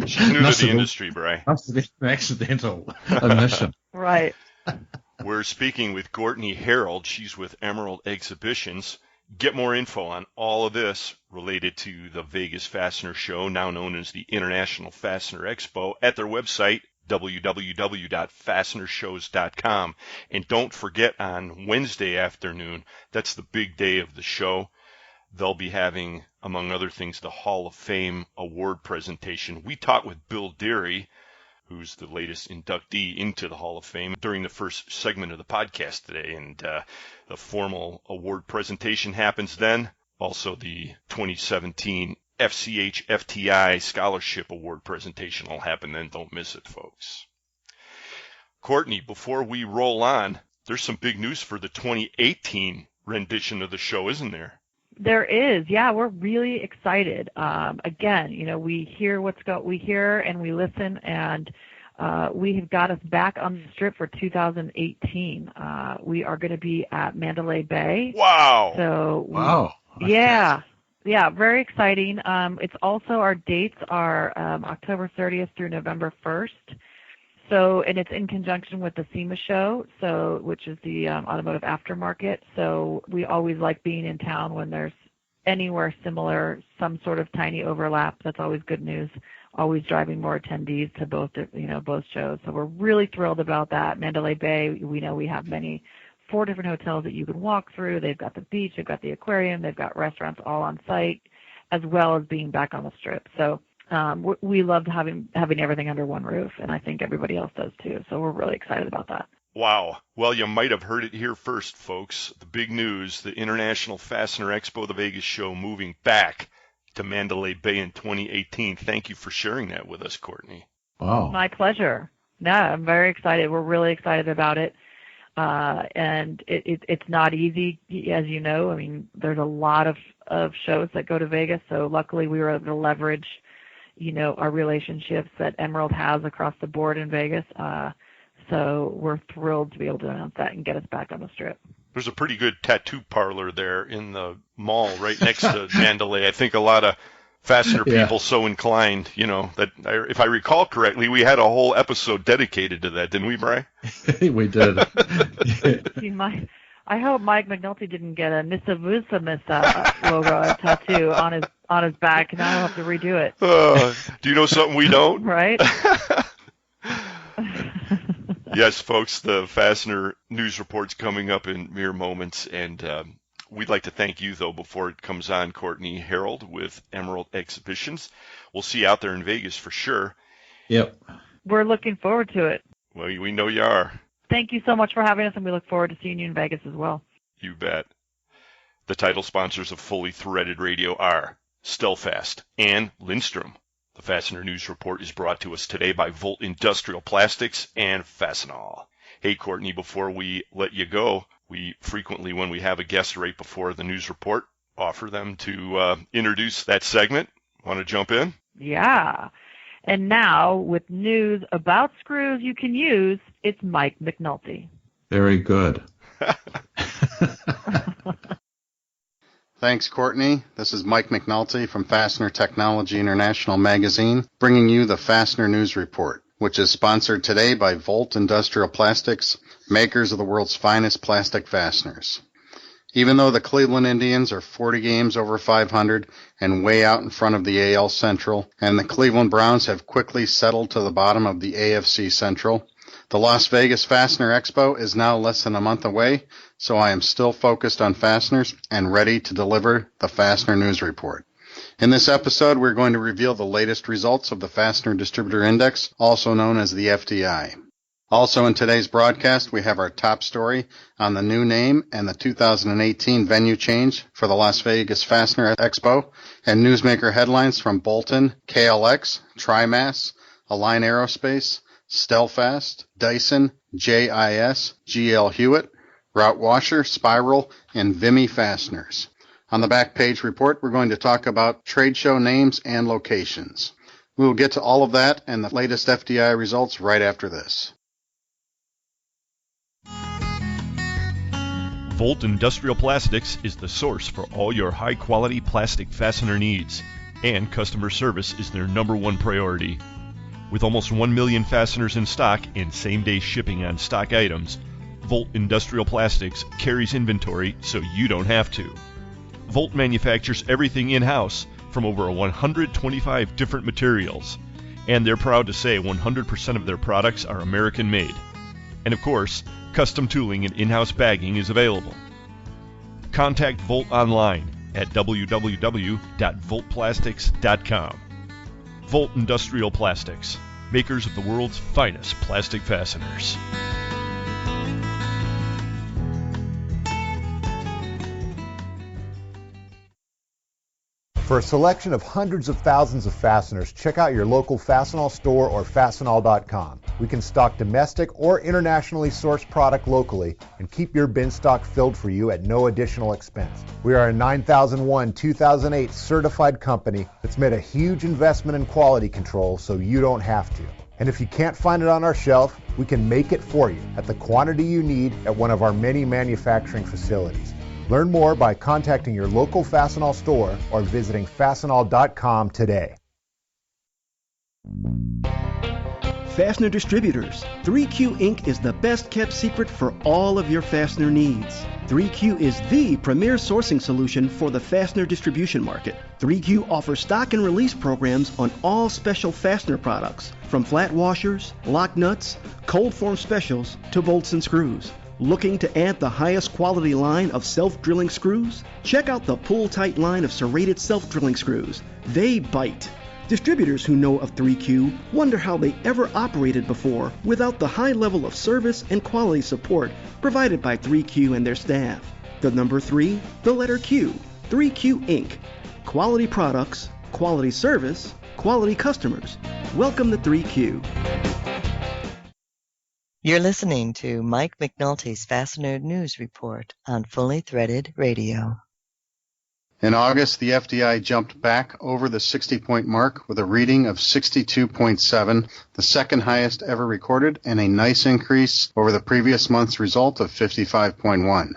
She's new to the industry, Bray. Must have been an accidental omission. Right. We're speaking with Courtney Harold. She's with Emerald Exhibitions. Get more info on all of this related to the Vegas Fastener Show, now known as the International Fastener Expo, at their website, www.fastenershows.com. And don't forget, on Wednesday afternoon, that's the big day of the show, they'll be having, among other things, the Hall of Fame award presentation. We talked with Bill Derry, who's the latest inductee into the Hall of Fame, during the first segment of the podcast today. And the formal award presentation happens then. Also, the 2017 FCH FTI Scholarship Award presentation will happen then. Don't miss it, folks. Courtney, before we roll on, there's some big news for the 2018 rendition of the show, isn't there? There is. Yeah, we're really excited. Again, we hear we hear and we listen, and we have got us back on the strip for 2018. We are going to be at Mandalay Bay. Wow. So wow. Yeah, very exciting. It's also, our dates are October 30th through November 1st. So, and it's in conjunction with the SEMA show, which is the automotive aftermarket. So we always like being in town when there's anywhere similar, some sort of tiny overlap. That's always good news. Always driving more attendees to both shows. So we're really thrilled about that. Mandalay Bay, we know we have 4 different hotels that you can walk through. They've got the beach, they've got the aquarium, they've got restaurants all on site, as well as being back on the strip. So we loved having everything under one roof, and I think everybody else does too. So we're really excited about that. Wow. Well, you might have heard it here first, folks. The big news, the International Fastener Expo, the Vegas show, moving back to Mandalay Bay in 2018. Thank you for sharing that with us, Courtney. Wow. My pleasure. No, I'm very excited. We're really excited about it. And it's not easy, as you know. I mean, there's a lot of shows that go to Vegas, so luckily we were able to leverage, our relationships that Emerald has across the board in Vegas. So we're thrilled to be able to announce that and get us back on the Strip. There's a pretty good tattoo parlor there in the mall right next to Mandalay. I think a lot of Fastener people so inclined, that if I recall correctly, we had a whole episode dedicated to that, didn't we, Bri? We did. I hope Mike McNulty didn't get a Missa Vusa Missa logo tattoo on his back, and I'll have to redo it. Do you know something we don't? Right? Yes, folks, the Fastener News Report's coming up in mere moments, and we'd like to thank you, though, before it comes on, Courtney Harold with Emerald Exhibitions. We'll see you out there in Vegas for sure. Yep. We're looking forward to it. Well, we know you are. Thank you so much for having us, and we look forward to seeing you in Vegas as well. You bet. The title sponsors of Fully Threaded Radio are Stelfast and Lindstrom. The Fastener News Report is brought to us today by Volt Industrial Plastics and Fastenal. Hey, Courtney, before we let you go, we frequently, when we have a guest right before the news report, offer them to introduce that segment. Want to jump in? Yeah. And now, with news about screws you can use, it's Mike McNulty. Very good. Thanks, Courtney. This is Mike McNulty from Fastener Technology International magazine, bringing you the Fastener News Report, which is sponsored today by Volt Industrial Plastics, makers of the world's finest plastic fasteners. Even though the Cleveland Indians are 40 games over 500 and way out in front of the AL Central, and the Cleveland Browns have quickly settled to the bottom of the AFC Central, the Las Vegas Fastener Expo is now less than a month away, so I am still focused on fasteners and ready to deliver the Fastener News Report. In this episode, we're going to reveal the latest results of the Fastener Distributor Index, also known as the FDI. Also in today's broadcast, we have our top story on the new name and the 2018 venue change for the Las Vegas Fastener Expo, and newsmaker headlines from Bolton, KLX, Trimass, Align Aerospace, Stelfast, Dyson, JIS, GL Hewitt, Route Washer, Spiral, and Vimy Fasteners. On the back page report, we're going to talk about trade show names and locations. We will get to all of that and the latest FDI results right after this. Volt Industrial Plastics is the source for all your high-quality plastic fastener needs, and customer service is their #1 priority. With almost 1 million fasteners in stock and same-day shipping on stock items, Volt Industrial Plastics carries inventory so you don't have to. Volt manufactures everything in-house from over 125 different materials, and they're proud to say 100% of their products are American-made. And of course, custom tooling and in-house bagging is available. Contact Volt online at www.voltplastics.com. Volt Industrial Plastics, makers of the world's finest plastic fasteners. For a selection of hundreds of thousands of fasteners, check out your local Fastenal store or Fastenal.com. We can stock domestic or internationally sourced product locally and keep your bin stock filled for you at no additional expense. We are a 9001-2008 certified company that's made a huge investment in quality control so you don't have to. And if you can't find it on our shelf, we can make it for you at the quantity you need at one of our many manufacturing facilities. Learn more by contacting your local Fastenal store or visiting Fastenal.com today. Fastener Distributors. 3Q Inc. is the best kept secret for all of your fastener needs. 3Q is the premier sourcing solution for the fastener distribution market. 3Q offers stock and release programs on all special fastener products, from flat washers, lock nuts, cold form specials, to bolts and screws. Looking to add the highest quality line of self-drilling screws? Check out the pull-tight line of serrated self-drilling screws. They bite. Distributors who know of 3Q wonder how they ever operated before without the high level of service and quality support provided by 3Q and their staff. The number 3, the letter Q. 3Q Inc. Quality products, quality service, quality customers. Welcome to 3Q. You're listening to Mike McNulty's Fastener News Report on Fully Threaded Radio. In August, the FDI jumped back over the 60-point mark with a reading of 62.7, the second highest ever recorded, and a nice increase over the previous month's result of 55.1.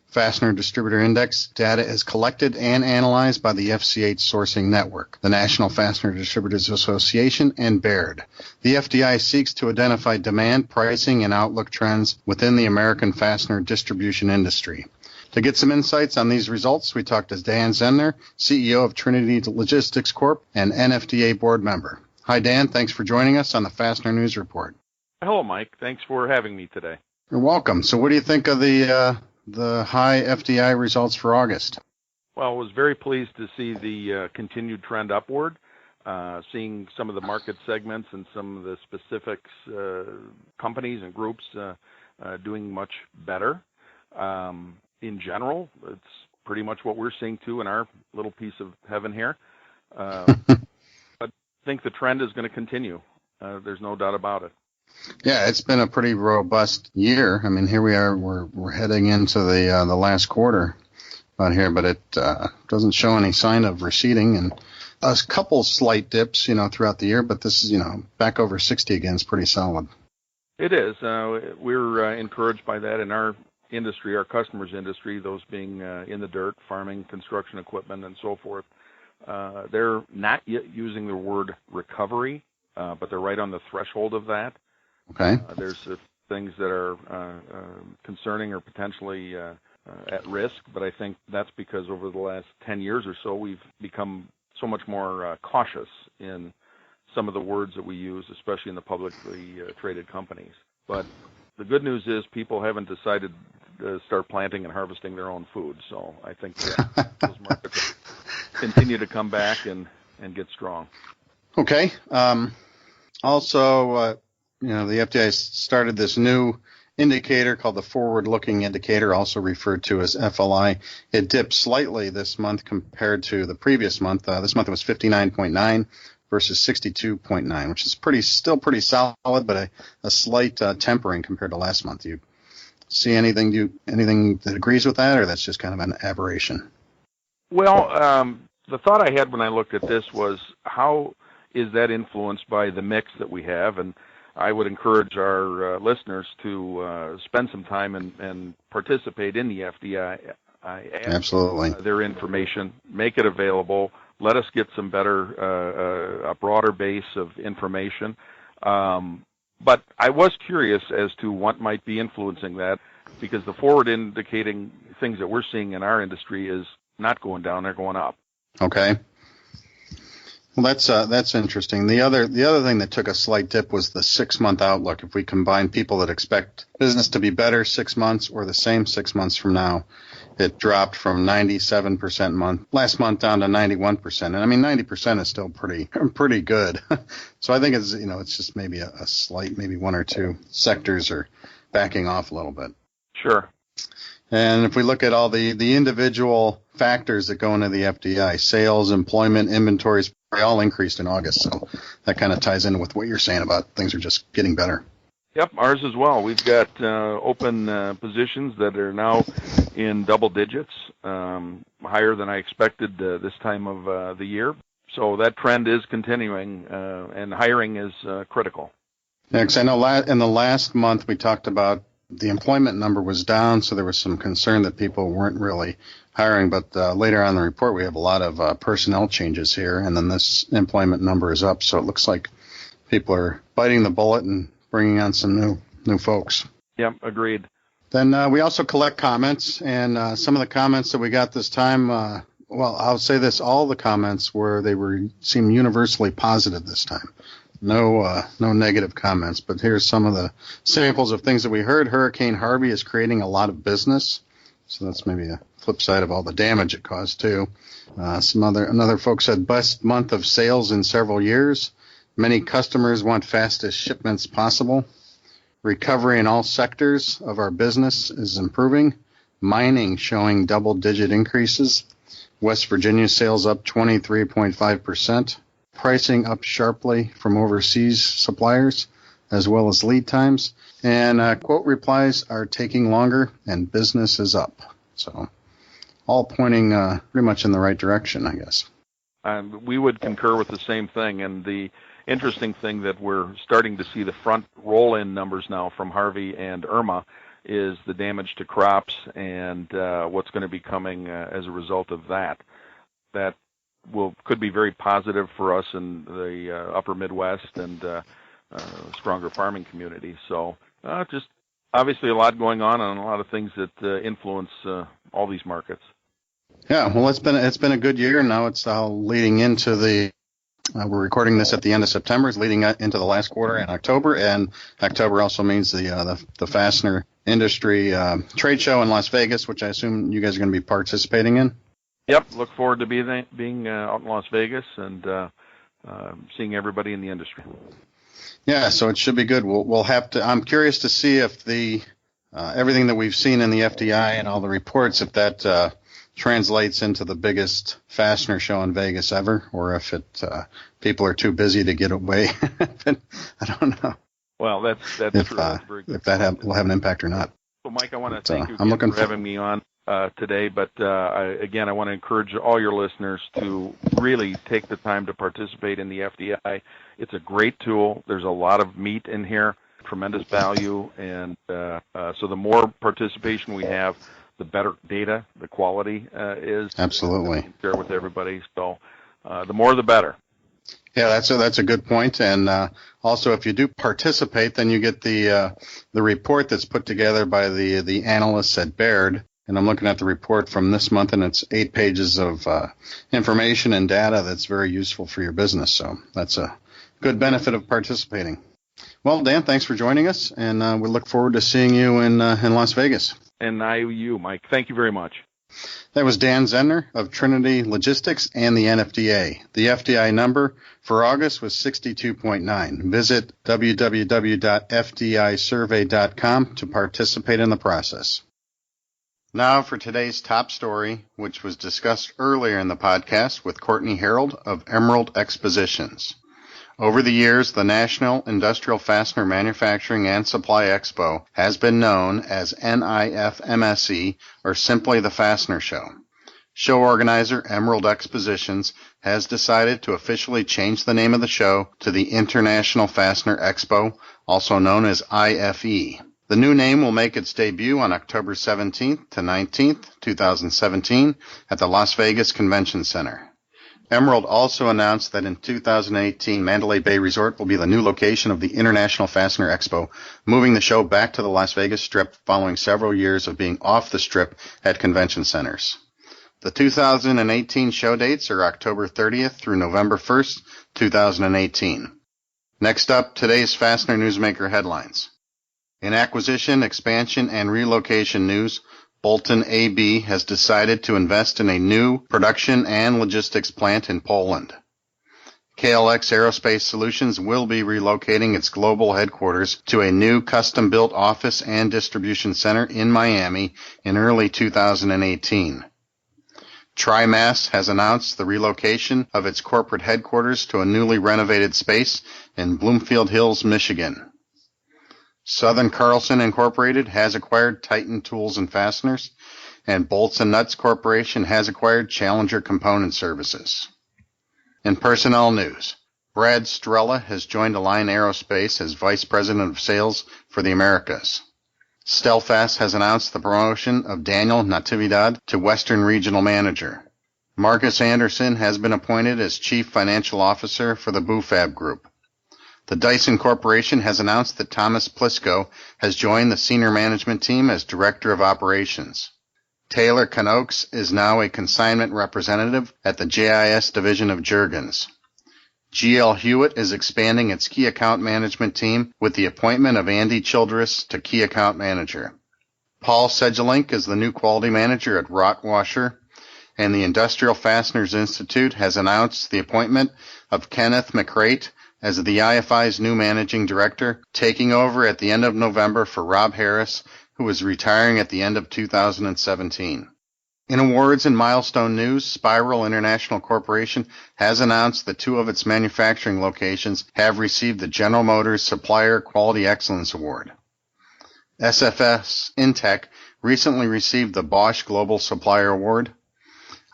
Fastener Distributor Index data is collected and analyzed by the FCH Sourcing Network, the National Fastener Distributors Association, and Baird. The FDI seeks to identify demand, pricing, and outlook trends within the American fastener distribution industry. To get some insights on these results, we talked to Dan Zehnder, CEO of Trinity Logistics Corp. And NFDA board member. Hi, Dan. Thanks for joining us on the Fastener News Report. Hello, Mike. Thanks for having me today. You're welcome. So what do you think of the high FDI results for August? Well, I was very pleased to see the continued trend upward, seeing some of the market segments and some of the specifics, companies and groups doing much better. In general, it's pretty much what we're seeing, too, in our little piece of heaven here. But I think the trend is going to continue. There's no doubt about it. Yeah, it's been a pretty robust year. I mean, here we are. We're heading into the last quarter out here, but it doesn't show any sign of receding. And a couple slight dips, throughout the year, but this is, back over 60 again is pretty solid. It is. We're encouraged by that in our industry, our customers' industry, those being in the dirt, farming, construction equipment, and so forth. They're not yet using the word recovery, but they're right on the threshold of that. Okay. There's things that are concerning or potentially at risk, but I think that's because over the last 10 years or so, we've become so much more cautious in some of the words that we use, especially in the publicly traded companies. But the good news is people haven't decided to start planting and harvesting their own food, so I think those markets continue to come back and get strong. Okay. Also, the FDI started this new indicator called the forward-looking indicator, also referred to as FLI. It dipped slightly this month compared to the previous month. This month it was 59.9 versus 62.9, which is still pretty solid, but a slight tempering compared to last month. Do you see anything that agrees with that, or that's just kind of an aberration? Well, the thought I had when I looked at this was, how is that influenced by the mix that we have? And I would encourage our listeners to spend some time and participate in the FDI. Absolutely. Their information, make it available. Let us get some better, a broader base of information. But I was curious as to what might be influencing that, because the forward indicating things that we're seeing in our industry is not going down, they're going up. Okay. Well, that's interesting. The other thing that took a slight dip was the 6-month outlook. If we combine people that expect business to be better 6 months or the same 6 months from now, it dropped from 97% last month down to 91%. And I mean, 90% is still pretty good. So I think it's just maybe a slight, maybe one or two sectors are backing off a little bit. Sure. And if we look at all the individual factors that go into the FDI, sales, employment, inventories, they all increased in August. So that kind of ties in with what you're saying about things are just getting better. Yep, ours as well. We've got open positions that are now in double digits, higher than I expected this time of the year. So that trend is continuing, and hiring is critical. Yeah, because I know in the last month we talked about the employment number was down, so there was some concern that people weren't really hiring. But later on in the report, we have a lot of personnel changes here, and then this employment number is up. So it looks like people are biting the bullet and bringing on some new folks. Yep, agreed. Then we also collect comments, and some of the comments that we got this time, well, I'll say this, all the comments seem universally positive this time. No negative comments, but here's some of the samples of things that we heard. Hurricane Harvey is creating a lot of business, so that's maybe a flip side of all the damage it caused too. Another folks said best month of sales in several years. Many customers want fastest shipments possible. Recovery in all sectors of our business is improving. Mining showing double-digit increases. West Virginia sales up 23.5%. Pricing up sharply from overseas suppliers. as well as lead times. And quote replies are taking longer, and business is up. So all pointing pretty much in the right direction, I guess. We would concur with the same thing. And the interesting thing that we're starting to see the front roll-in numbers now from Harvey and Irma is the damage to crops and what's going to be coming as a result of that. That could be very positive for us in the upper Midwest and stronger farming community. So just obviously a lot going on and a lot of things that influence all these markets. Yeah, well, it's been a good year. Now it's leading into the. We're recording this at the end of September. It's leading into the last quarter in October, and October also means the Fastener Industry Trade Show in Las Vegas, which I assume you guys are going to be participating in. Yep, look forward to being out in Las Vegas and seeing everybody in the industry. Yeah, so it should be good. We'll have to. I'm curious to see if the everything that we've seen in the FDI and all the reports, if that translates into the biggest fastener show in Vegas ever, or if people are too busy to get away. I don't know. Well, that's if, true. That's very good. If that will have an impact or not. So, Mike, I want to thank you again for having me on today. But I want to encourage all your listeners to really take the time to participate in the FDI. It's a great tool. There's a lot of meat in here, tremendous value, and so the more participation we have, the better data, the quality is. Absolutely. Share with everybody. So the more, the better. Yeah, that's a good point. And also, if you do participate, then you get the report that's put together by the analysts at Baird. And I'm looking at the report from this month, and it's 8 pages of information and data that's very useful for your business. So that's a good benefit of participating. Well, Dan, thanks for joining us, and we look forward to seeing you in Las Vegas. And you, Mike. Thank you very much. That was Dan Zehnder of Trinity Logistics and the NFDA. The FDI number for August was 62.9. Visit www.fdisurvey.com to participate in the process. Now for today's top story, which was discussed earlier in the podcast with Courtney Harold of Emerald Expositions. Over the years, the National Industrial Fastener Manufacturing and Supply Expo has been known as NIFMSE, or simply the Fastener Show. Show organizer Emerald Expositions has decided to officially change the name of the show to the International Fastener Expo, also known as IFE. The new name will make its debut on October 17th to 19th, 2017, at the Las Vegas Convention Center. Emerald also announced that in 2018, Mandalay Bay Resort will be the new location of the International Fastener Expo, moving the show back to the Las Vegas Strip following several years of being off the Strip at convention centers. The 2018 show dates are October 30th through November 1st, 2018. Next up, today's Fastener Newsmaker headlines. In acquisition, expansion, and relocation news, Bolton AB has decided to invest in a new production and logistics plant in Poland. KLX Aerospace Solutions will be relocating its global headquarters to a new custom-built office and distribution center in Miami in early 2018. TriMass has announced the relocation of its corporate headquarters to a newly renovated space in Bloomfield Hills, Michigan. Southern Carlson Incorporated has acquired Titan Tools and Fasteners, and Bolts and Nuts Corporation has acquired Challenger Component Services. In personnel news, Brad Strella has joined Align Aerospace as Vice President of Sales for the Americas. Stelfast has announced the promotion of Daniel Natividad to Western Regional Manager. Marcus Anderson has been appointed as Chief Financial Officer for the Bufab Group. The Dyson Corporation has announced that Thomas Plisco has joined the senior management team as Director of Operations. Taylor Canoakes is now a consignment representative at the JIS division of Juergens. GL Hewitt is expanding its key account management team with the appointment of Andy Childress to key account manager. Paul Sedgelink is the new quality manager at Rottwasher, and the Industrial Fasteners Institute has announced the appointment of Kenneth McCrate as the IFI's new managing director, taking over at the end of November for Rob Harris, who is retiring at the end of 2017. In awards and milestone news, Spiral International Corporation has announced that 2 of its manufacturing locations have received the General Motors Supplier Quality Excellence Award. SFS Intech recently received the Bosch Global Supplier Award.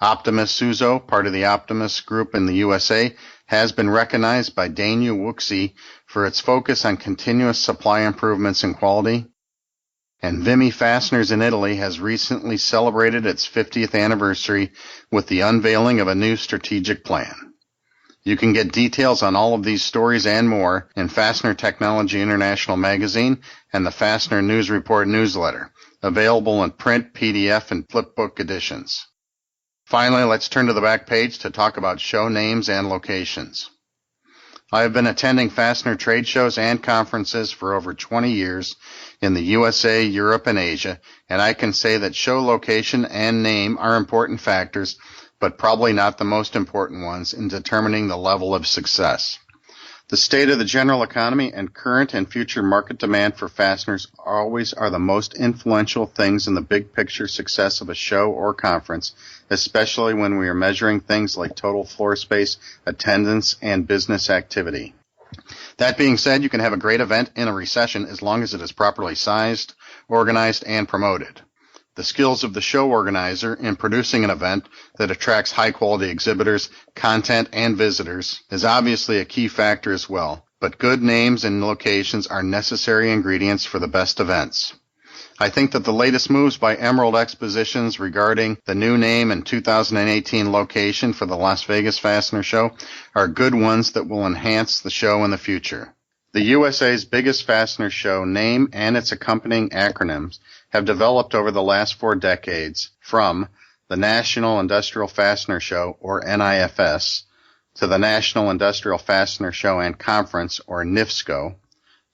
Optimus Suzo, part of the Optimus Group in the USA, has been recognized by Dainu Wuxi for its focus on continuous supply improvements and quality. And Vimy Fasteners in Italy has recently celebrated its 50th anniversary with the unveiling of a new strategic plan. You can get details on all of these stories and more in Fastener Technology International magazine and the Fastener News Report newsletter, available in print, PDF, and flipbook editions. Finally, let's turn to the back page to talk about show names and locations. I have been attending Fastener trade shows and conferences for over 20 years in the USA, Europe, and Asia, and I can say that show location and name are important factors, but probably not the most important ones in determining the level of success. The state of the general economy and current and future market demand for fasteners always are the most influential things in the big picture success of a show or conference, especially when we are measuring things like total floor space, attendance, and business activity. That being said, you can have a great event in a recession as long as it is properly sized, organized, and promoted. The skills of the show organizer in producing an event that attracts high-quality exhibitors, content, and visitors is obviously a key factor as well, but good names and locations are necessary ingredients for the best events. I think that the latest moves by Emerald Expositions regarding the new name and 2018 location for the Las Vegas Fastener Show are good ones that will enhance the show in the future. The USA's biggest fastener show name and its accompanying acronyms have developed over the last 4 decades from the National Industrial Fastener Show, or NIFS, to the National Industrial Fastener Show and Conference, or NIFSCO,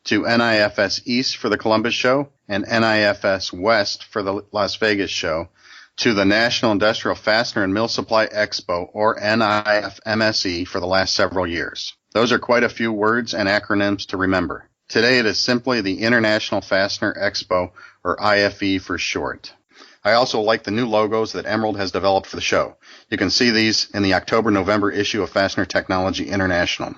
to NIFS East for the Columbus Show and NIFS West for the Las Vegas Show, to the National Industrial Fastener and Mill Supply Expo, or NIFMSE, for the last several years. Those are quite a few words and acronyms to remember. Today it is simply the International Fastener Expo, or IFE for short. I also like the new logos that Emerald has developed for the show. You can see these in the October-November issue of Fastener Technology International.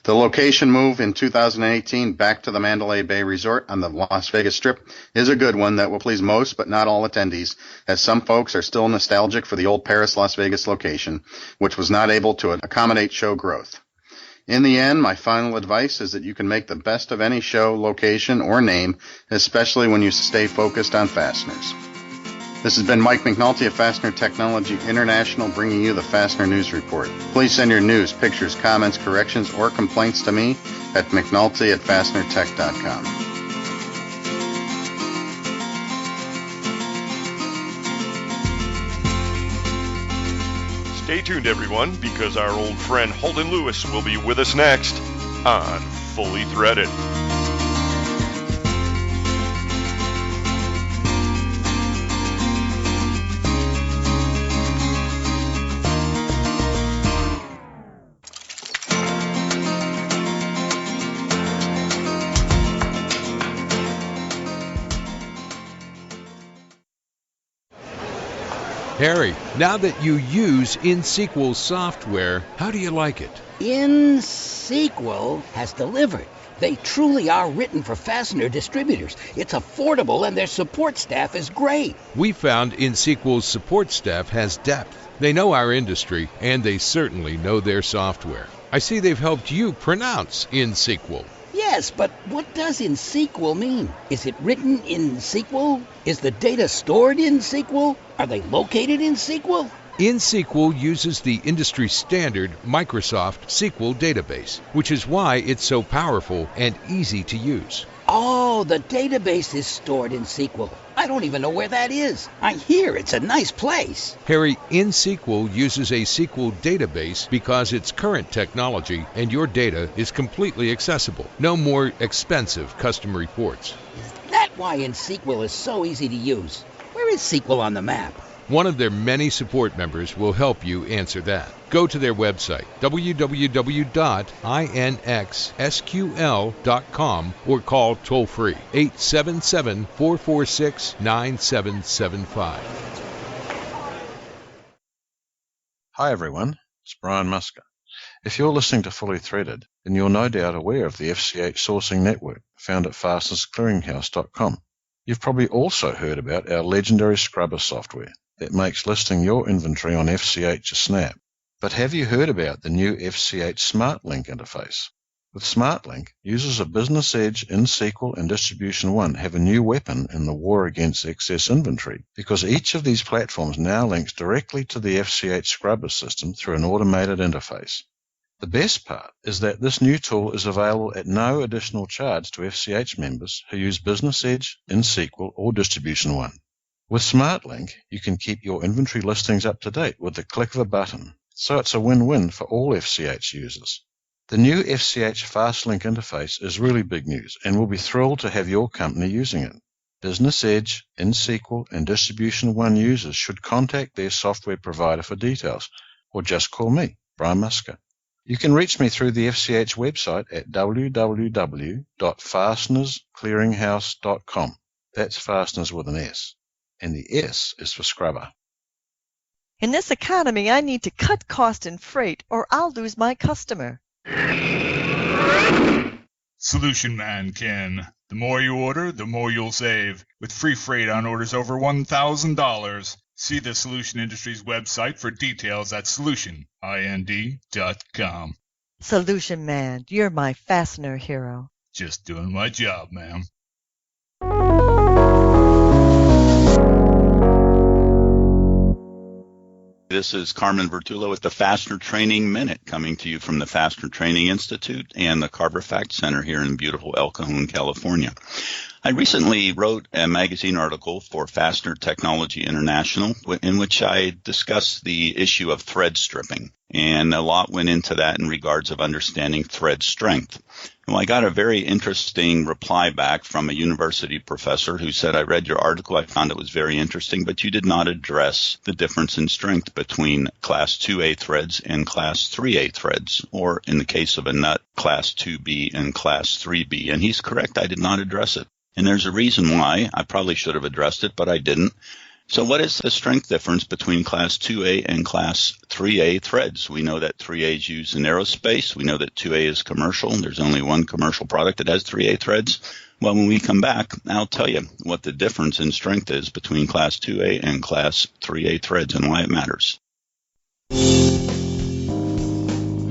The location move in 2018 back to the Mandalay Bay Resort on the Las Vegas Strip is a good one that will please most but not all attendees, as some folks are still nostalgic for the old Paris-Las Vegas location, which was not able to accommodate show growth. In the end, my final advice is that you can make the best of any show, location, or name, especially when you stay focused on fasteners. This has been Mike McNulty of Fastener Technology International bringing you the Fastener News Report. Please send your news, pictures, comments, corrections, or complaints to me at mcnulty@fastenertech.com. Stay tuned, everyone, because our old friend Holden Lewis will be with us next on Fully Threaded. Harry, now that you use InSequel software, how do you like it? InSequel has delivered. They truly are written for fastener distributors. It's affordable and their support staff is great. We found InSequel's support staff has depth. They know our industry, and they certainly know their software. I see they've helped you pronounce InSequel. Yes, but what does InSequel mean? Is it written in SQL? Is the data stored in SQL? Are they located in SQL? InSequel uses the industry standard Microsoft SQL database, which is why it's so powerful and easy to use. Oh, the database is stored in SQL. I don't even know where that is. I hear it's a nice place. Harry, InSequel uses a SQL database because it's current technology and your data is completely accessible. No more expensive custom reports. Is that why InSequel is so easy to use? Where is SQL on the map? One of their many support members will help you answer that. Go to their website, www.inxsql.com, or call toll-free 877-446-9775. Hi everyone, it's Brian Musker. If you're listening to Fully Threaded, then you're no doubt aware of the FCH sourcing network found at fastenersclearinghouse.com. You've probably also heard about our legendary scrubber software that makes listing your inventory on FCH a snap. But have you heard about the new FCH SmartLink interface? With SmartLink, users of Business Edge, InSQL, and Distribution One have a new weapon in the war against excess inventory, because each of these platforms now links directly to the FCH Scrubber system through an automated interface. The best part is that this new tool is available at no additional charge to FCH members who use Business Edge, InSQL, or Distribution One. With SmartLink, you can keep your inventory listings up to date with the click of a button, so it's a win-win for all FCH users. The new FCH FastLink interface is really big news, and we'll be thrilled to have your company using it. Business Edge, InSQL, and Distribution One users should contact their software provider for details, or just call me, Brian Musker. You can reach me through the FCH website at www.fastenersclearinghouse.com. That's fasteners with an S, and the S is for scrubber. In this economy, I need to cut cost and freight, or I'll lose my customer. Solution Man, Ken. The more you order, the more you'll save. With free freight on orders over $1,000. See the Solution Industries website for details at solutionind.com. Solution Man, you're my fastener hero. Just doing my job, ma'am. This is Carmen Vertullo with the Fastener Training Minute, coming to you from the Fastener Training Institute and the Carver Fact Center here in beautiful El Cajon, California. I recently wrote a magazine article for Fastener Technology International in which I discussed the issue of thread stripping, and a lot went into that in regards of understanding thread strength. Well, I got a very interesting reply back from a university professor who said, I read your article, I found it was very interesting, but you did not address the difference in strength between Class 2A threads and Class 3A threads, or in the case of a nut, Class 2B and Class 3B. And he's correct, I did not address it. And there's a reason why. I probably should have addressed it, but I didn't. So what is the strength difference between Class 2A and Class 3A threads? We know that 3A is used in aerospace. We know that 2A is commercial. There's only one commercial product that has 3A threads. Well, when we come back, I'll tell you what the difference in strength is between Class 2A and Class 3A threads and why it matters.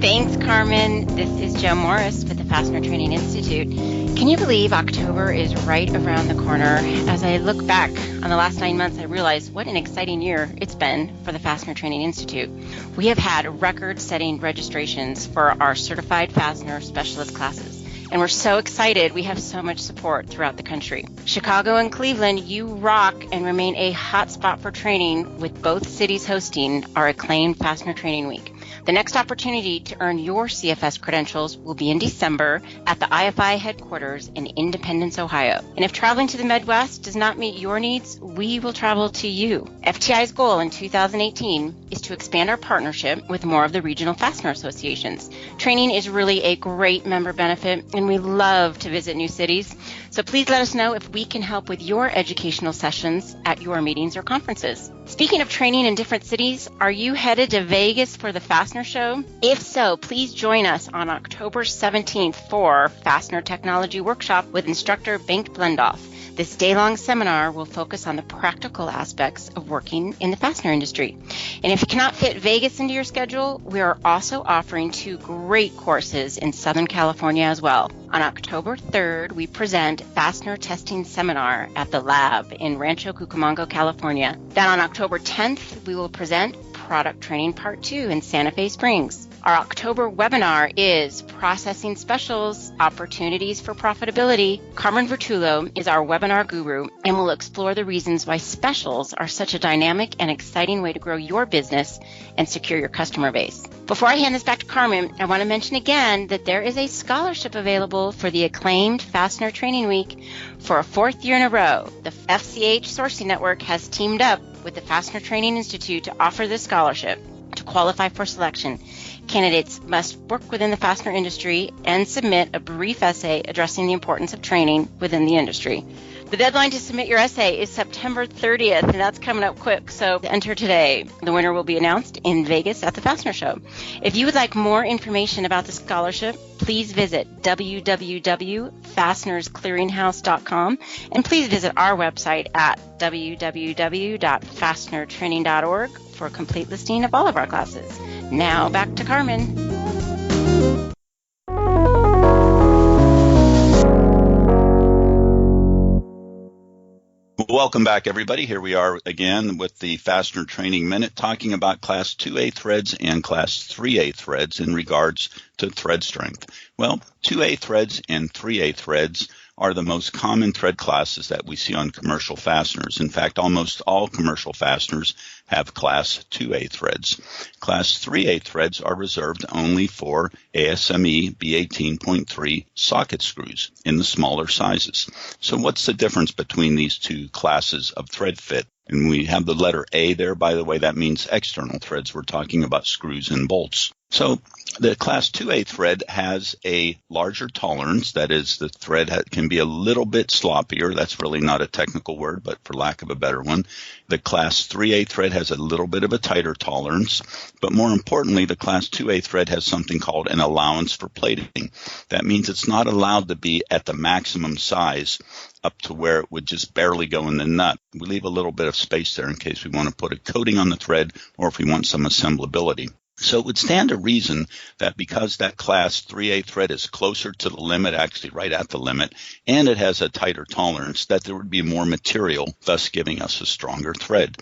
Thanks, Carmen. This is Joe Morris with the Fastener Training Institute. Can you believe October is right around the corner? As I look back on the last 9 months, I realize what an exciting year it's been for the Fastener Training Institute. We have had record-setting registrations for our Certified Fastener Specialist classes, and we're so excited we have so much support throughout the country. Chicago and Cleveland, you rock and remain a hot spot for training, with both cities hosting our acclaimed Fastener Training Week. The next opportunity to earn your CFS credentials will be in December at the IFI headquarters in Independence, Ohio. And if traveling to the Midwest does not meet your needs, we will travel to you. FTI's goal in 2018 is to expand our partnership with more of the regional fastener associations. Training is really a great member benefit, and we love to visit new cities. So please let us know if we can help with your educational sessions at your meetings or conferences. Speaking of training in different cities, are you headed to Vegas for the Fastener Show? If so, please join us on October 17th for Fastener Technology Workshop with instructor Bengt Blendoff. This day-long seminar will focus on the practical aspects of working in the fastener industry. And if you cannot fit Vegas into your schedule, we are also offering 2 great courses in Southern California as well. On October 3rd, we present Fastener Testing Seminar at the Lab in Rancho Cucamonga, California. Then on October 10th, we will present Product Training Part 2 in Santa Fe Springs. Our October webinar is Processing Specials, Opportunities for Profitability. Carmen Vertullo is our webinar guru and will explore the reasons why specials are such a dynamic and exciting way to grow your business and secure your customer base. Before I hand this back to Carmen, I want to mention again that there is a scholarship available for the acclaimed Fastener Training Week. For a 4th year in a row, the FCH Sourcing Network has teamed up with the Fastener Training Institute to offer this scholarship. To qualify for selection, candidates must work within the fastener industry and submit a brief essay addressing the importance of training within the industry. The deadline to submit your essay is September 30th, and that's coming up quick, so enter today. The winner will be announced in Vegas at the Fastener Show. If you would like more information about the scholarship, please visit www.fastenersclearinghouse.com, and please visit our website at www.fastenertraining.org for a complete listing of all of our classes. Now back to Carmen. Welcome back, everybody. Here we are again with the Fastener Training Minute, talking about Class 2A threads and Class 3A threads in regards to thread strength. Well, 2A threads and 3A threads are the most common thread classes that we see on commercial fasteners. In fact, almost all commercial fasteners have Class 2A threads. Class 3A threads are reserved only for ASME B18.3 socket screws in the smaller sizes. So what's the difference between these two classes of thread fit? And we have the letter A there, by the way. That means external threads. We're talking about screws and bolts. So the Class 2A thread has a larger tolerance. That is, the thread can be a little bit sloppier. That's really not a technical word, but for lack of a better one. The Class 3A thread has a little bit of a tighter tolerance. But more importantly, the Class 2A thread has something called an allowance for plating. That means it's not allowed to be at the maximum size up to where it would just barely go in the nut. We leave a little bit of space there in case we want to put a coating on the thread or if we want some assemblability. So it would stand to reason that because that Class 3A thread is closer to the limit, actually right at the limit, and it has a tighter tolerance, that there would be more material, thus giving us a stronger thread.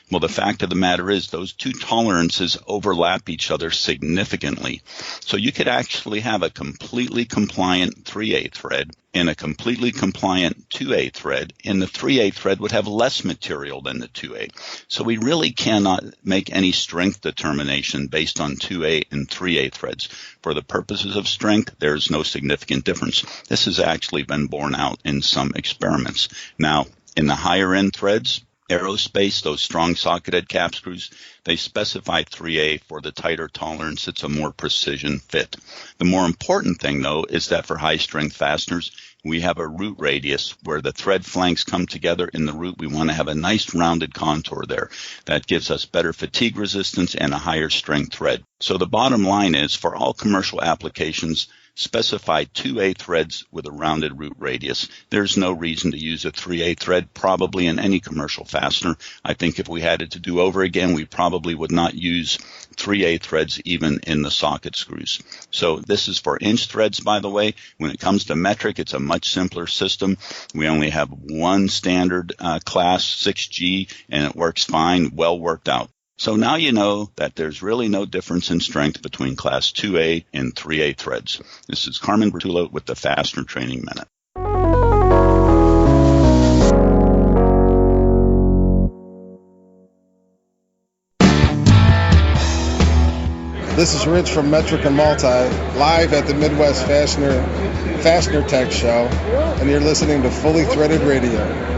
Well, the fact of the matter is those two tolerances overlap each other significantly. So you could actually have a completely compliant 3A thread and a completely compliant 2A thread, and the 3A thread would have less material than the 2A. So we really cannot make any strength determination based on 2A and 3A threads. For the purposes of strength, there's no significant difference. This has actually been borne out in some experiments. Now, in the higher end threads, aerospace, those strong socketed cap screws, they specify 3A for the tighter tolerance. It's a more precision fit. The more important thing, though, is that for high-strength fasteners, we have a root radius where the thread flanks come together in the root. We want to have a nice rounded contour there. That gives us better fatigue resistance and a higher strength thread. So the bottom line is, for all commercial applications, specify 2A threads with a rounded root radius. There's no reason to use a 3A thread probably in any commercial fastener. I think if we had it to do over again, we probably would not use 3A threads even in the socket screws. So this is for inch threads, by the way. When it comes to metric, it's a much simpler system. We only have one standard class, 6G, and it works fine, well worked out. So now you know that there's really no difference in strength between Class 2A and 3A threads. This is Carmen Bertullo with the Fastener Training Minute. This is Rich from Metric and Multi, live at the Midwest Fastener Tech Show, and you're listening to Fully Threaded Radio.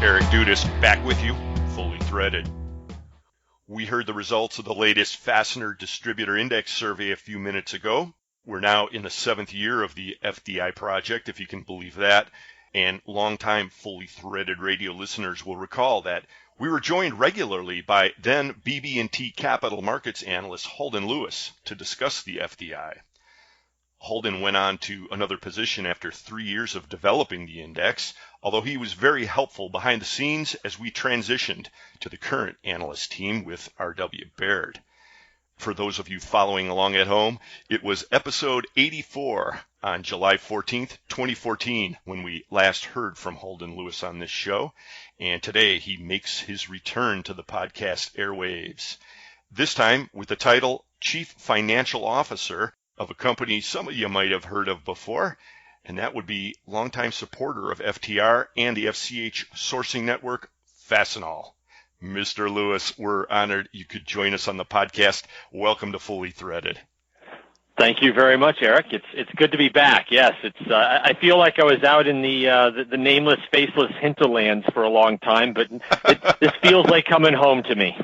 Eric Dudas back with you, Fully Threaded. We heard the results of the latest Fastener Distributor Index survey a few minutes ago. We're now in the 7th year of the FDI project, if you can believe that, and longtime Fully Threaded radio listeners will recall that we were joined regularly by then BB&T Capital Markets analyst Holden Lewis to discuss the FDI. Holden went on to another position after 3 years of developing the index, although he was very helpful behind the scenes as we transitioned to the current analyst team with R.W. Baird. For those of you following along at home, it was episode 84 on July 14th, 2014, when we last heard from Holden Lewis on this show, and today he makes his return to the podcast airwaves. This time with the title Chief Financial Officer of a company some of you might have heard of before, and that would be longtime supporter of FTR and the FCH sourcing network, Fastenal. Mr. Lewis, we're honored you could join us on the podcast. Welcome to Fully Threaded. Thank you very much, Eric. It's good to be back. Yes, I feel like I was out in the nameless, faceless hinterlands for a long time, but this feels like coming home to me.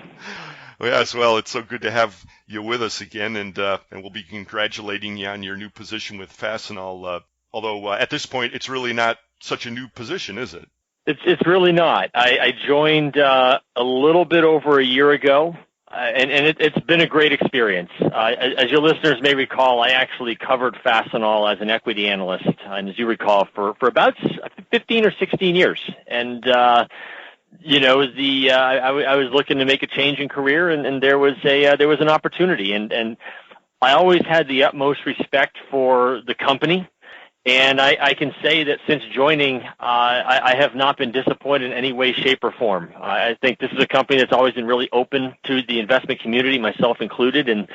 Yes, well, it's so good to have you with us again, and we'll be congratulating you on your new position with Fastenal. Although at this point, it's really not such a new position, is it? It's really not. I joined a little bit over a year ago, and it's been a great experience. As your listeners may recall, I actually covered Fastenal as an equity analyst, and as you recall, for about 15 or 16 years. And I was looking to make a change in career, and there was an opportunity, and I always had the utmost respect for the company. And I can say that since joining, I have not been disappointed in any way, shape, or form. I think this is a company that's always been really open to the investment community, myself included. And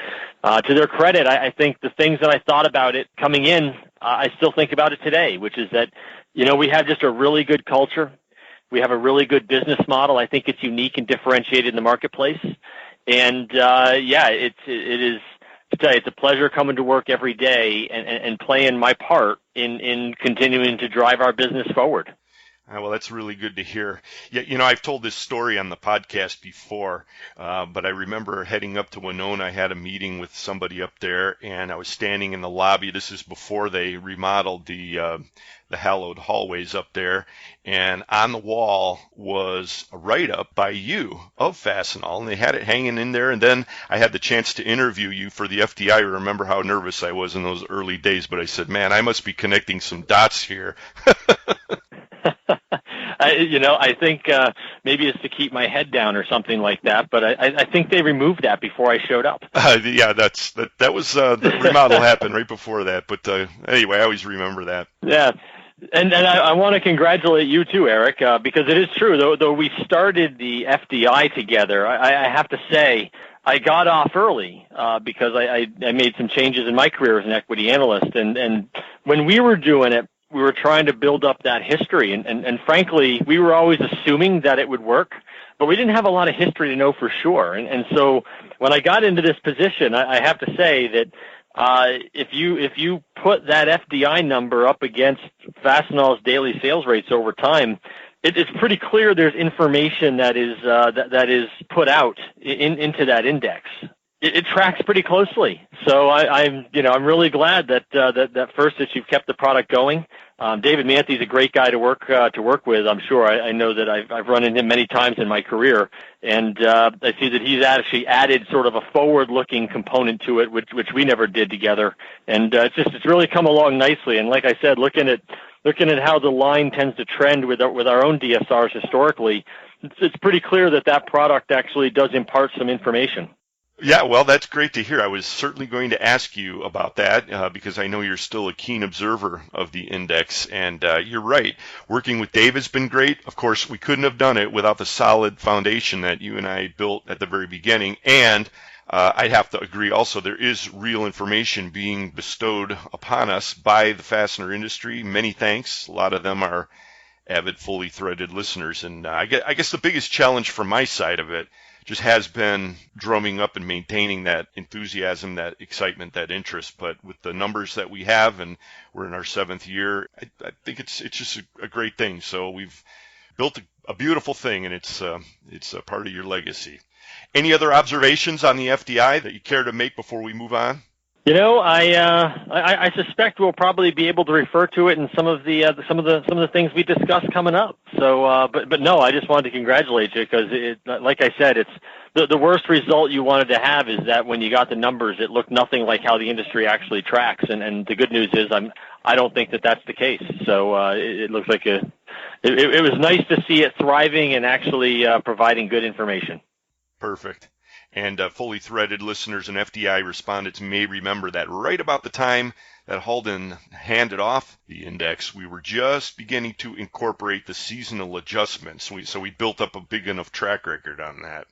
to their credit, I think the things that I thought about it coming in, I still think about it today, which is that, we have just a really good culture. We have a really good business model. I think it's unique and differentiated in the marketplace. And it is. To tell you, it's a pleasure coming to work every day and playing my part in continuing to drive our business forward. Well, that's really good to hear. Yeah, I've told this story on the podcast before, but I remember heading up to Winona. I had a meeting with somebody up there, and I was standing in the lobby. This is before they remodeled the hallowed hallways up there, and on the wall was a write-up by you of Fastenal, and they had it hanging in there. And then I had the chance to interview you for the FDI. I remember how nervous I was in those early days, but I said, man, I must be connecting some dots here. I think maybe it's to keep my head down or something like that, but I think they removed that before I showed up. That was the remodel happened right before that, but anyway, I always remember that. Yeah. And I want to congratulate you too, Eric, because it is true. Though we started the FDI together, I have to say I got off early because I made some changes in my career as an equity analyst. And when we were doing it, we were trying to build up that history. And frankly, we were always assuming that it would work, but we didn't have a lot of history to know for sure. And so when I got into this position, I have to say that if you put that FDI number up against Fastenal's daily sales rates over time, it's pretty clear there's information that is put out into that index. It tracks pretty closely. So I'm really glad that first that you've kept the product going. David Manthey's a great guy to work with. I'm sure. I know that I've run into him many times in my career, and I see that he's actually added sort of a forward-looking component to it, which we never did together. And it's really come along nicely. And like I said, looking at how the line tends to trend with our own DSRs historically, it's pretty clear that product actually does impart some information. Yeah, well, that's great to hear. I was certainly going to ask you about that because I know you're still a keen observer of the index, and you're right. Working with Dave has been great. Of course, we couldn't have done it without the solid foundation that you and I built at the very beginning, and I'd have to agree also there is real information being bestowed upon us by the fastener industry. Many thanks. A lot of them are avid, fully threaded listeners, and I guess the biggest challenge from my side of it just has been drumming up and maintaining that enthusiasm, that excitement, that interest. But with the numbers that we have, and we're in our 7th year, I think it's just a great thing. So we've built a beautiful thing, and it's a part of your legacy. Any other observations on the FDI that you care to make before we move on? I suspect we'll probably be able to refer to it in some of the things we discuss coming up. So, but no, I just wanted to congratulate you because like I said, it's the worst result you wanted to have is that when you got the numbers, it looked nothing like how the industry actually tracks. And the good news is I don't think that that's the case. So it looks like it was nice to see it thriving and actually providing good information. Perfect. And fully threaded listeners and FDI respondents may remember that right about the time that Holden handed off the index, we were just beginning to incorporate the seasonal adjustments. So we built up a big enough track record on that.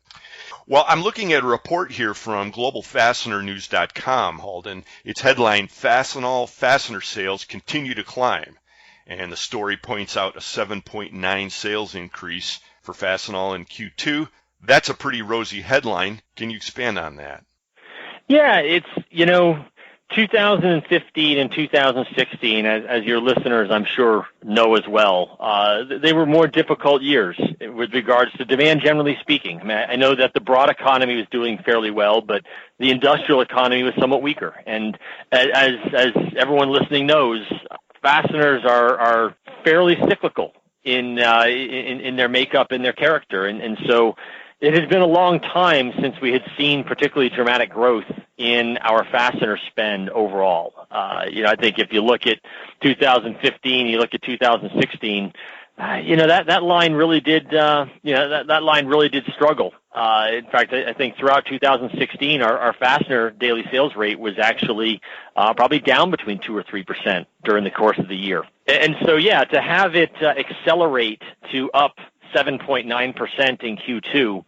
Well, I'm looking at a report here from globalfastenernews.com, Holden. It's headlined, Fastenal Fastener Sales Continue to Climb. And the story points out a 7.9 sales increase for Fastenal in Q2. That's a pretty rosy headline. Can you expand on that? Yeah, it's, 2015 and 2016, as your listeners I'm sure know as well, they were more difficult years with regards to demand, generally speaking. I mean, I know that the broad economy was doing fairly well, but the industrial economy was somewhat weaker. And as everyone listening knows, fasteners are fairly cyclical in their makeup and their character, and so it has been a long time since we had seen particularly dramatic growth in our fastener spend overall. I think if you look at 2015, you look at 2016, that line really did, that line really did struggle. In fact, I think throughout 2016, our fastener daily sales rate was actually probably down between 2 or 3% during the course of the year. And so, to have it accelerate to up 7.9% in Q2.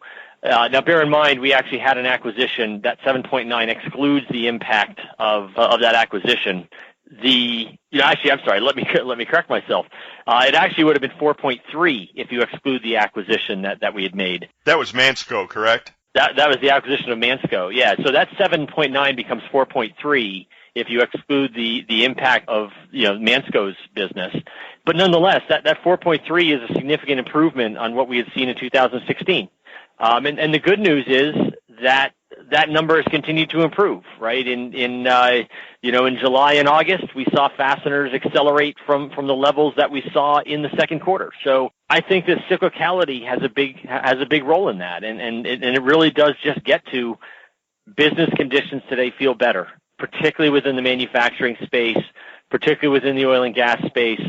Now, bear in mind, we actually had an acquisition. That 7.9 excludes the impact of that acquisition. I'm sorry. Let me correct myself. It actually would have been 4.3 if you exclude the acquisition that we had made. That was Mansco, correct? That was the acquisition of Mansco. Yeah. So that 7.9 becomes 4.3 if you exclude the impact of Mansco's business. But nonetheless, that 4.3 is a significant improvement on what we had seen in 2016. And the good news is that number has continued to improve, right? In July and August, we saw fasteners accelerate from the levels that we saw in the second quarter. So I think that cyclicality has a big role in that, and it really does just get to business conditions today feel better, particularly within the manufacturing space, particularly within the oil and gas space.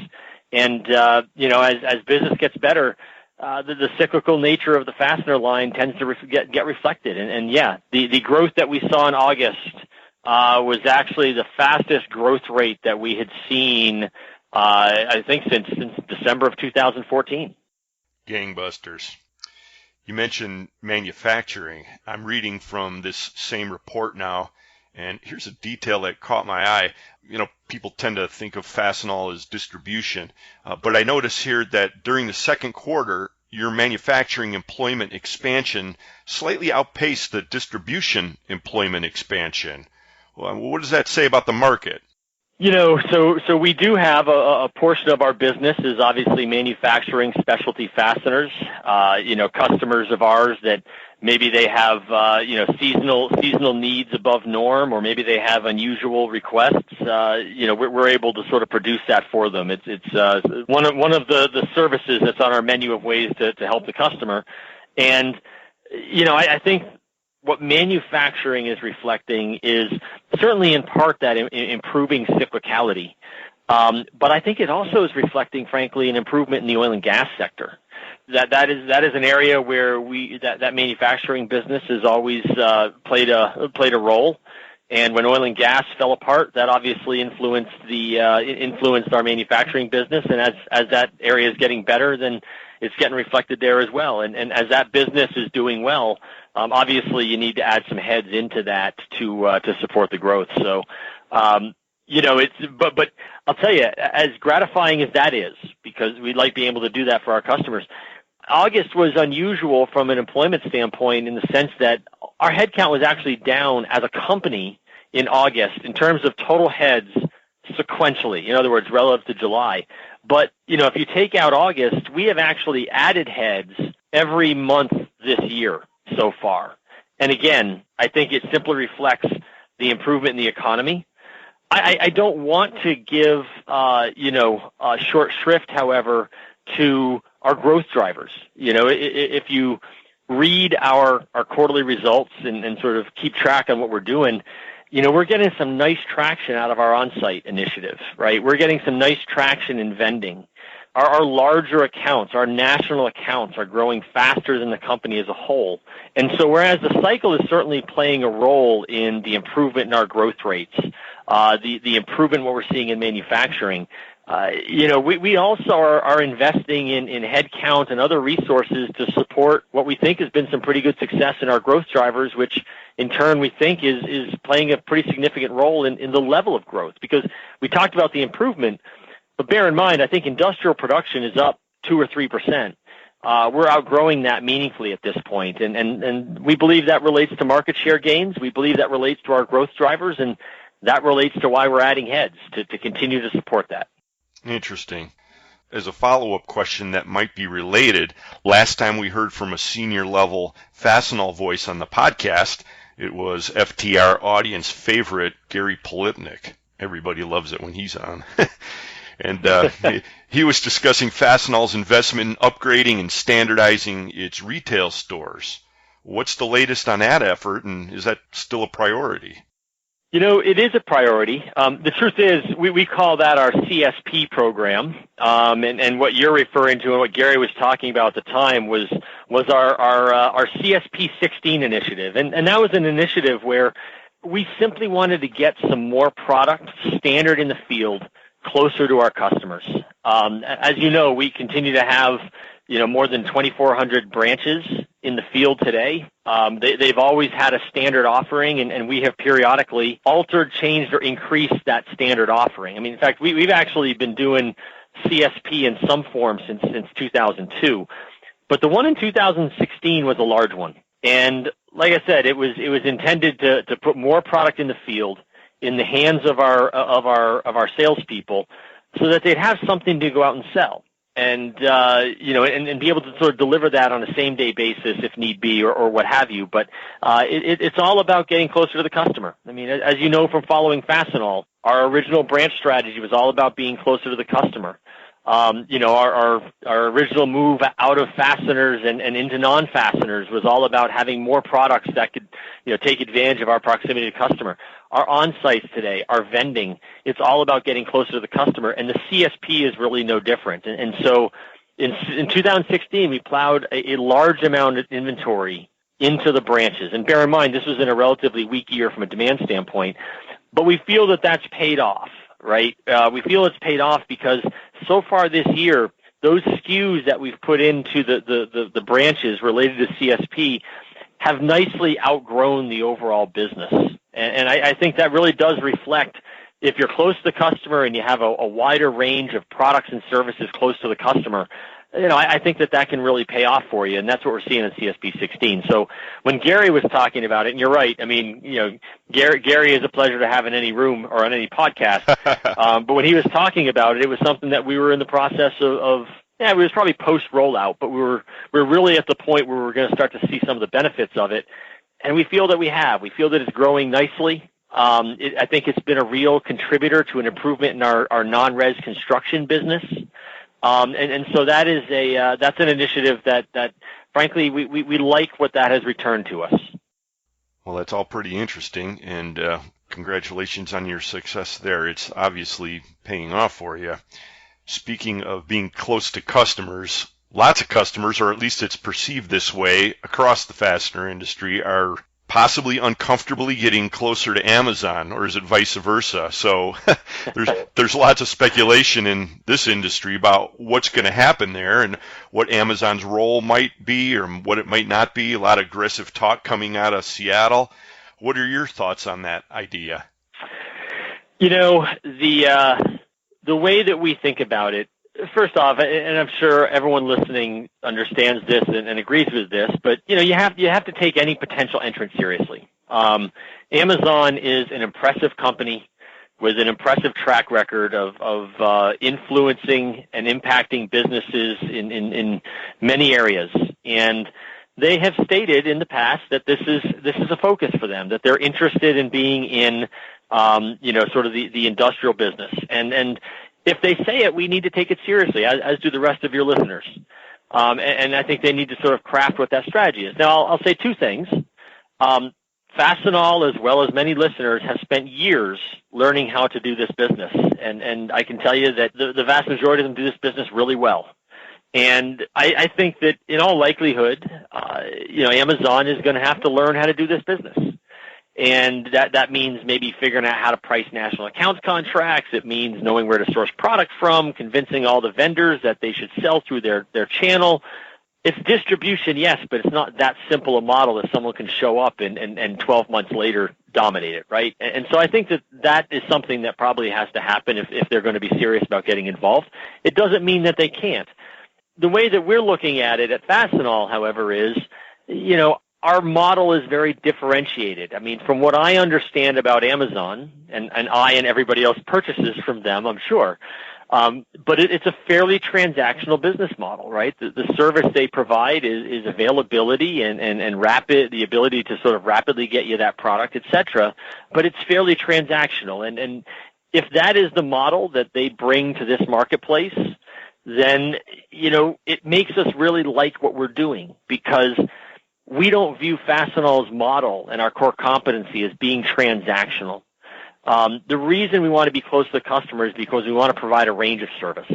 And, as business gets better, the cyclical nature of the fastener line tends to get reflected. And the growth that we saw in August was actually the fastest growth rate that we had seen, I think, since December of 2014. Gangbusters. You mentioned manufacturing. I'm reading from this same report now, and here's a detail that caught my eye. People tend to think of Fastenal as distribution, but I notice here that during the second quarter, your manufacturing employment expansion slightly outpaced the distribution employment expansion. Well, what does that say about the market? So we do have a portion of our business is obviously manufacturing specialty fasteners. Customers of ours that maybe they have seasonal needs above norm, or maybe they have unusual requests. We're able to sort of produce that for them. It's one of the services that's on our menu of ways to help the customer. And I think what manufacturing is reflecting is certainly in part that improving cyclicality. But I think it also is reflecting, frankly, an improvement in the oil and gas sector. That is an area where that manufacturing business has always played a role. And when oil and gas fell apart, that obviously influenced our manufacturing business. And as that area is getting better, then it's getting reflected there as well. And as that business is doing well, obviously you need to add some heads into that to support the growth. So, but I'll tell you, as gratifying as that is, because we like being able to do that for our customers, August was unusual from an employment standpoint in the sense that our headcount was actually down as a company in August in terms of total heads sequentially, in other words, relative to July. But, if you take out August, we have actually added heads every month this year so far. And again, I think it simply reflects the improvement in the economy. I don't want to give, short shrift, however, to our growth drivers. If you read our quarterly results and sort of keep track on what we're doing, we're getting some nice traction out of our on-site initiative, right? We're getting some nice traction in vending. Our larger accounts, our national accounts, are growing faster than the company as a whole. And so whereas the cycle is certainly playing a role in the improvement in our growth rates, the improvement in what we're seeing in manufacturing, we also are investing in headcount and other resources to support what we think has been some pretty good success in our growth drivers, which in turn we think is playing a pretty significant role in the level of growth. Because we talked about the improvement, but bear in mind, I think industrial production is up 2 or 3%. We're outgrowing that meaningfully at this point, and we believe that relates to market share gains. We believe that relates to our growth drivers, and that relates to why we're adding heads to continue to support that. Interesting. As a follow-up question that might be related, last time we heard from a senior-level Fastenal voice on the podcast, it was FTR audience favorite Gary Polipnik. Everybody loves it when he's on. And he was discussing Fastenal's investment in upgrading and standardizing its retail stores. What's the latest on that effort, and is that still a priority? You know, it is a priority. The truth is, we call that our CSP program, and what you're referring to and what Gary was talking about at the time was our CSP 16 initiative, and that was an initiative where we simply wanted to get some more product standard in the field closer to our customers. As you know, we continue to have more than 2,400 branches in the field today. They've always had a standard offering, and we have periodically altered, changed, or increased that standard offering. I mean, in fact, we've actually been doing CSP in some form since 2002. But the one in 2016 was a large one. And like I said, it was intended to put more product in the field in the hands of our salespeople so that they'd have something to go out and sell. And and be able to sort of deliver that on a same-day basis if need be, or what have you. But it's all about getting closer to the customer. I mean, as you know from following Fastenal, our original branch strategy was all about being closer to the customer. Our original move out of fasteners and into non-fasteners was all about having more products that could take advantage of our proximity to customer. Our on-sites today, our vending, it's all about getting closer to the customer, and the CSP is really no different. And so in 2016, we plowed a large amount of inventory into the branches. And bear in mind, this was in a relatively weak year from a demand standpoint, but we feel that that's paid off, right? We feel it's paid off because so far this year, those SKUs that we've put into the branches related to CSP have nicely outgrown the overall business. And I think that really does reflect, if you're close to the customer and you have a wider range of products and services close to the customer, I think that can really pay off for you, and that's what we're seeing in CSP 16. So when Gary was talking about it, and you're right, I mean, Gary is a pleasure to have in any room or on any podcast, but when he was talking about it, it was something that we were in the process of it was probably post-rollout, but we're really at the point where we're going to start to see some of the benefits of it, and we feel that we have. We feel that it's growing nicely. I think it's been a real contributor to an improvement in our non-res construction business. And so that is that's an initiative that frankly we like what that has returned to us. Well, that's all pretty interesting, and congratulations on your success there. It's obviously paying off for you. Speaking of being close to customers, lots of customers, or at least it's perceived this way across the fastener industry, are possibly uncomfortably getting closer to Amazon, or is it vice versa? So there's lots of speculation in this industry about what's going to happen there and what Amazon's role might be or what it might not be. A lot of aggressive talk coming out of Seattle. What are your thoughts on that idea? The way that we think about it, first off, and I'm sure everyone listening understands this and agrees with this, but you have to take any potential entrant seriously. Amazon is an impressive company with an impressive track record of influencing and impacting businesses in many areas, and they have stated in the past that this is a focus for them, that they're interested in being in sort of the industrial business. And if they say it, we need to take it seriously, as do the rest of your listeners. And I think they need to sort of craft what that strategy is. Now, I'll say two things. Fastenal, as well as many listeners, have spent years learning how to do this business. And I can tell you that the vast majority of them do this business really well. And I think that in all likelihood, Amazon is going to have to learn how to do this business. And that means maybe figuring out how to price national accounts contracts. It means knowing where to source product from, convincing all the vendors that they should sell through their channel. It's distribution, yes, but it's not that simple a model that someone can show up and 12 months later dominate it, right? And so I think that is something that probably has to happen if they're going to be serious about getting involved. It doesn't mean that they can't. The way that we're looking at it at Fastenal, however, is, our model is very differentiated. I mean, from what I understand about Amazon, and I and everybody else purchases from them, I'm sure, but it's a fairly transactional business model, right? The service they provide is availability and rapid, the ability to sort of rapidly get you that product, et cetera, but it's fairly transactional. And if that is the model that they bring to this marketplace, then, it makes us really like what we're doing, because we don't view Fastenal's model and our core competency as being transactional. The reason we want to be close to the customer is because we want to provide a range of service.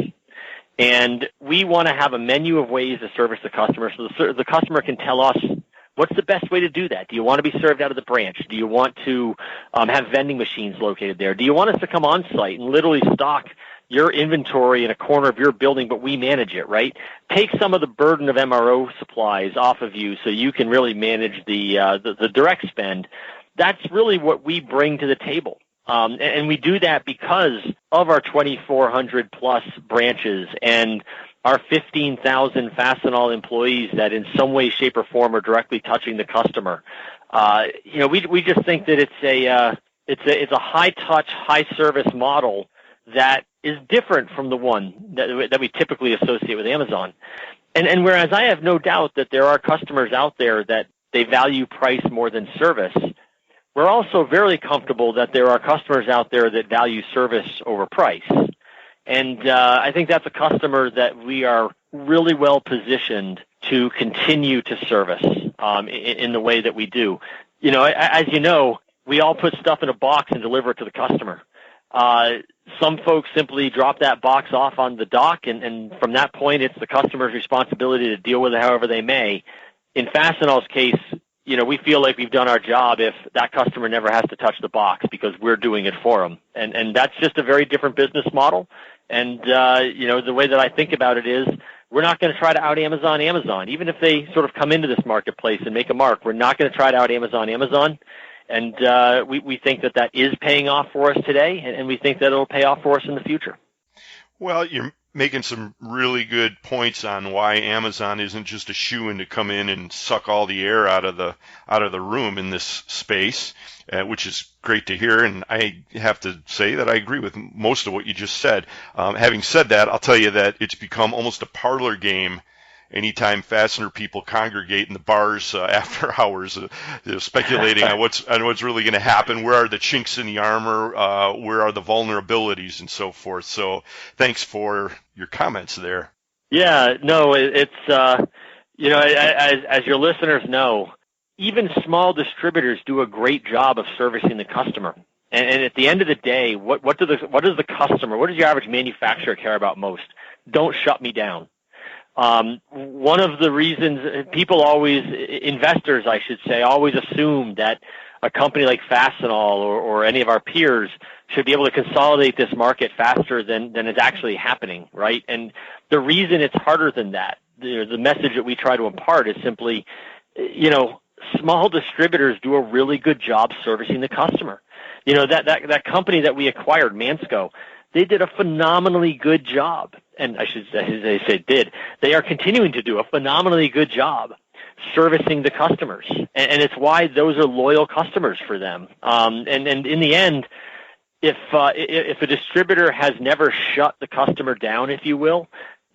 And we want to have a menu of ways to service the customer, so the customer can tell us what's the best way to do that. Do you want to be served out of the branch? Do you want to have vending machines located there? Do you want us to come on site and literally stock your inventory in a corner of your building, but we manage it, right? Take some of the burden of MRO supplies off of you so you can really manage the direct spend. That's really what we bring to the table. And we do that because of our 2,400 plus branches and our 15,000 Fastenal employees that in some way, shape, or form are directly touching the customer. We just think that it's a high touch, high service model that is different from the one that we typically associate with Amazon. And whereas I have no doubt that there are customers out there that they value price more than service, we're also very comfortable that there are customers out there that value service over price. And I think that's a customer that we are really well positioned to continue to service in the way that we do. As you know, we all put stuff in a box and deliver it to the customer. Some folks simply drop that box off on the dock, and from that point, it's the customer's responsibility to deal with it however they may. In Fastenal's case, we feel like we've done our job if that customer never has to touch the box because we're doing it for them. And that's just a very different business model. And, the way that I think about it is we're not going to try to out-Amazon Amazon. Even if they sort of come into this marketplace and make a mark, we're not going to try to out-Amazon Amazon. And we think that is paying off for us today, and we think that it'll pay off for us in the future. Well, you're making some really good points on why Amazon isn't just a shoo-in to come in and suck all the air out of the room in this space, which is great to hear. And I have to say that I agree with most of what you just said. Having said that, I'll tell you that it's become almost a parlor game anytime Fastener people congregate in the bars after hours, speculating on what's really going to happen. Where are the chinks in the armor? Where are the vulnerabilities and so forth? So thanks for your comments there. Yeah, no, it's as your listeners know, even small distributors do a great job of servicing the customer. And at the end of the day, what does the customer, what does your average manufacturer care about most? Don't shut me down. One of the reasons investors, I should say, always assume that a company like Fastenal or any of our peers should be able to consolidate this market faster than is actually happening, right? And the reason it's harder than that, the message that we try to impart is simply, small distributors do a really good job servicing the customer. That company that we acquired, Mansco, they did a phenomenally good job. And I should say did. They are continuing to do a phenomenally good job servicing the customers. And it's why those are loyal customers for them. And in the end, if a distributor has never shut the customer down, if you will,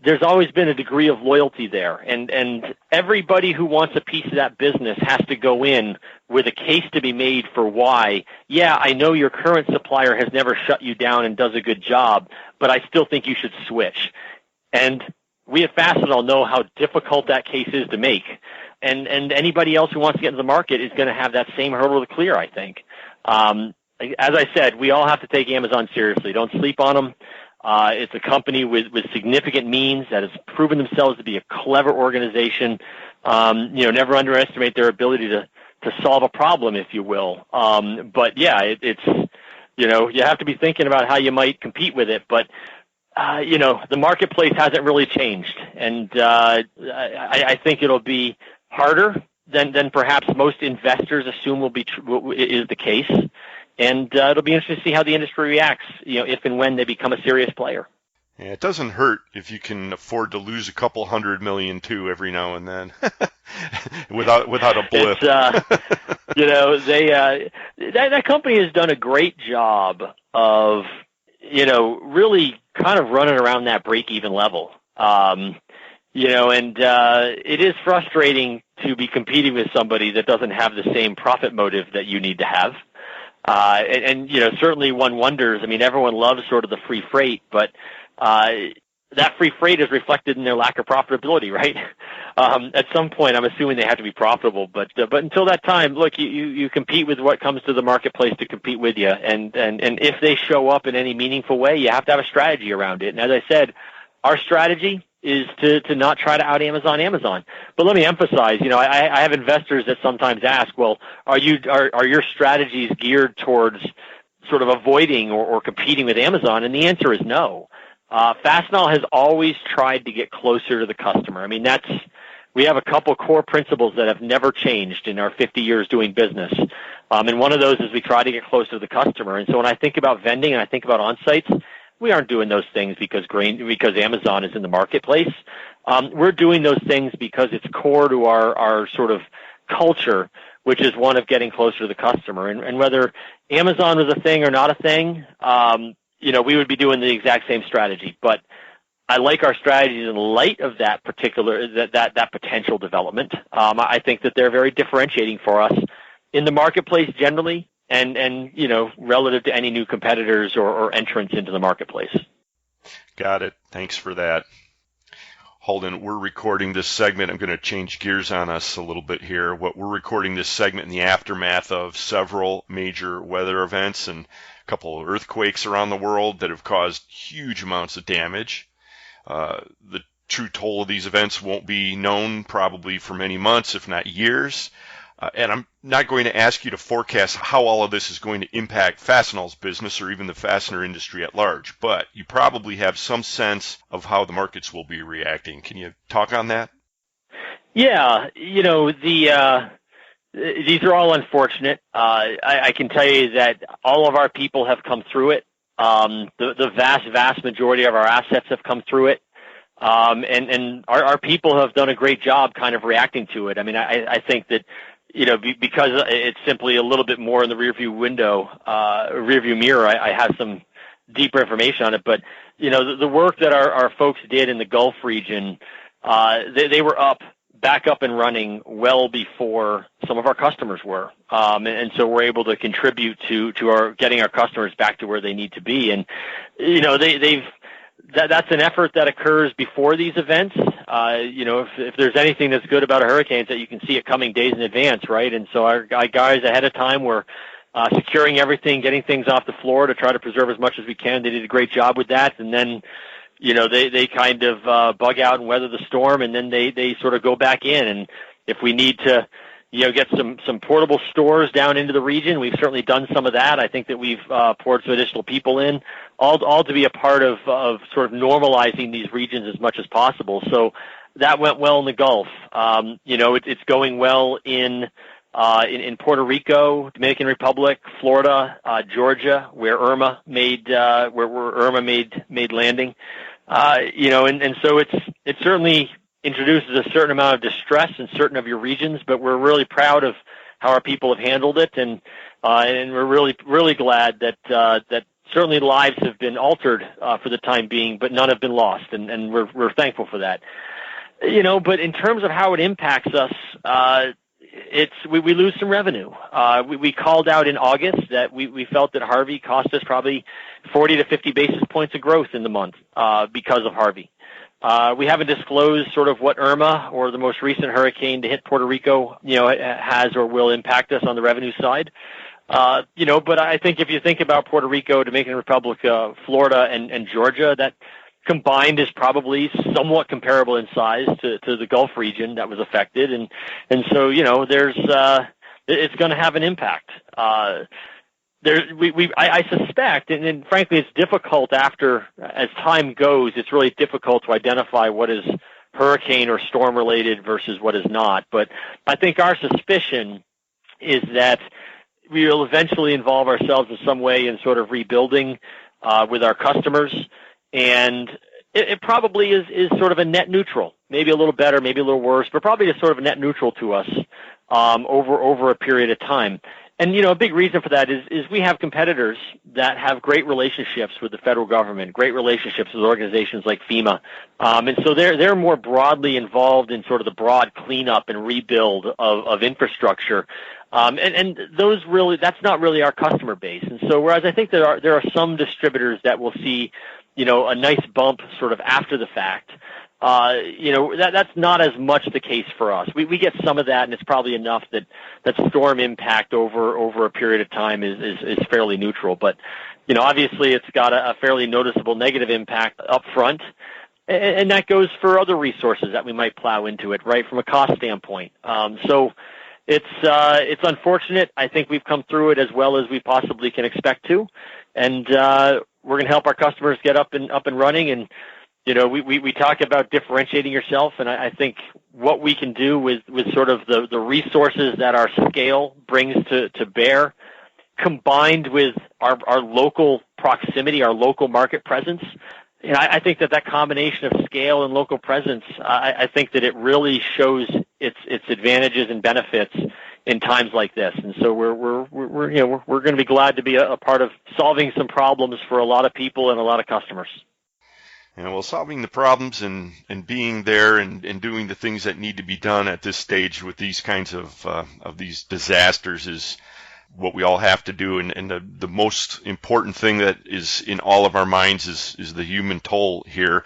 there's always been a degree of loyalty there. And everybody who wants a piece of that business has to go in with a case to be made for why, yeah, I know your current supplier has never shut you down and does a good job, but I still think you should switch. And we at Fastenal know how difficult that case is to make. And anybody else who wants to get into the market is going to have that same hurdle to clear, I think. As I said, we all have to take Amazon seriously. Don't sleep on them. It's a company with significant means that has proven themselves to be a clever organization. Never underestimate their ability to solve a problem, if you will. But yeah, it's you have to be thinking about how you might compete with it. But the marketplace hasn't really changed, and I think it'll be harder than perhaps most investors assume is the case. And it'll be interesting to see how the industry reacts, if and when they become a serious player. Yeah, it doesn't hurt if you can afford to lose a couple $100 million too every now and then, without a blip. That company has done a great job of, really kind of running around that break-even level. And it is frustrating to be competing with somebody that doesn't have the same profit motive that you need to have. Certainly one wonders. I mean, everyone loves sort of the free freight, but that free freight is reflected in their lack of profitability, right? At some point, I'm assuming they have to be profitable, but until that time, look, you compete with what comes to the marketplace to compete with you, and if they show up in any meaningful way, you have to have a strategy around it. And as I said, our strategy is to not try to out Amazon. But let me emphasize, I have investors that sometimes ask, well, are your strategies geared towards sort of avoiding or competing with Amazon? And the answer is no. Fastenal has always tried to get closer to the customer. I mean, we have a couple core principles that have never changed in our 50 years doing business. And one of those is we try to get closer to the customer. And so when I think about vending and I think about on-sites, we aren't doing those things because Amazon is in the marketplace. We're doing those things because it's core to our sort of culture, which is one of getting closer to the customer. And whether Amazon was a thing or not a thing, we would be doing the exact same strategy. But I like our strategies in light of that particular that potential development. I think that they're very differentiating for us in the marketplace generally, and relative to any new competitors or entrants into the marketplace. Got it. Thanks for that. Holden, we're recording this segment. I'm going to change gears on us a little bit here. We're recording this segment in the aftermath of several major weather events and a couple of earthquakes around the world that have caused huge amounts of damage. The true toll of these events won't be known probably for many months, if not years. And I'm not going to ask you to forecast how all of this is going to impact Fastenal's business or even the fastener industry at large, but you probably have some sense of how the markets will be reacting. Can you talk on that? Yeah, these are all unfortunate. I can tell you that all of our people have come through it. The vast majority of our assets have come through it. And our people have done a great job kind of reacting to it. I mean, I think that, because it's simply a little bit more in the rearview mirror, I have some deeper information on it. But, the work that our folks did in the Gulf region, they were back up and running well before some of our customers were. And so we're able to contribute to our getting our customers back to where they need to be. And, that's an effort that occurs before these events. If there's anything that's good about a hurricane, it's that you can see it coming days in advance, right? And so our guys ahead of time were securing everything, getting things off the floor to try to preserve as much as we can. They did a great job with that. And then, they kind of bug out and weather the storm, and then they sort of go back in. And if we need to, get some portable stores down into the region, we've certainly done some of that. I think that we've poured some additional people in, all to be a part of sort of normalizing these regions as much as possible. So that went well in the Gulf. It's going well in Puerto Rico, Dominican Republic, Florida, Georgia, where Irma made landing. And so it certainly introduces a certain amount of distress in certain of your regions, but we're really proud of how our people have handled it, and we're really glad that certainly lives have been altered for the time being, but none have been lost, and we're thankful for that. But in terms of how it impacts us, we lose some revenue. We called out in August that we felt that Harvey cost us probably 40 to 50 basis points of growth in the month because of Harvey. We haven't disclosed sort of what Irma or the most recent hurricane to hit Puerto Rico, has or will impact us on the revenue side. But I think if you think about Puerto Rico, Dominican Republic, Florida, and Georgia, that combined is probably somewhat comparable in size to the Gulf region that was affected. And so, it's going to have an impact. I suspect, and frankly, it's difficult as time goes, it's really difficult to identify what is hurricane or storm related versus what is not. But I think our suspicion is that we will eventually involve ourselves in some way in sort of rebuilding with our customers. And it probably is sort of a net neutral, maybe a little better, maybe a little worse, but probably just sort of a net neutral to us over a period of time. And, a big reason for that is we have competitors that have great relationships with the federal government, great relationships with organizations like FEMA. And so they're more broadly involved in sort of the broad cleanup and rebuild of infrastructure. And those really, that's not really our customer base. And so whereas I think there are some distributors that will see, a nice bump sort of after the fact, that's not as much the case for us. We get some of that, and it's probably enough that storm impact over a period of time is fairly neutral. But, obviously it's got a fairly noticeable negative impact up front, and that goes for other resources that we might plow into it, right, from a cost standpoint. So it's unfortunate. I think we've come through it as well as we possibly can expect to, and we're going to help our customers get up and running. And we talk about differentiating yourself, and I think what we can do with sort of the resources that our scale brings to bear, combined with our local proximity, our local market presence. I think that combination of scale and local presence, I think that it really shows its advantages and benefits in times like this. And so we're going to be glad to be a part of solving some problems for a lot of people and a lot of customers. Solving the problems and being there and doing the things that need to be done at this stage with these kinds of these disasters is what we all have to do. And the most important thing that is in all of our minds is the human toll here.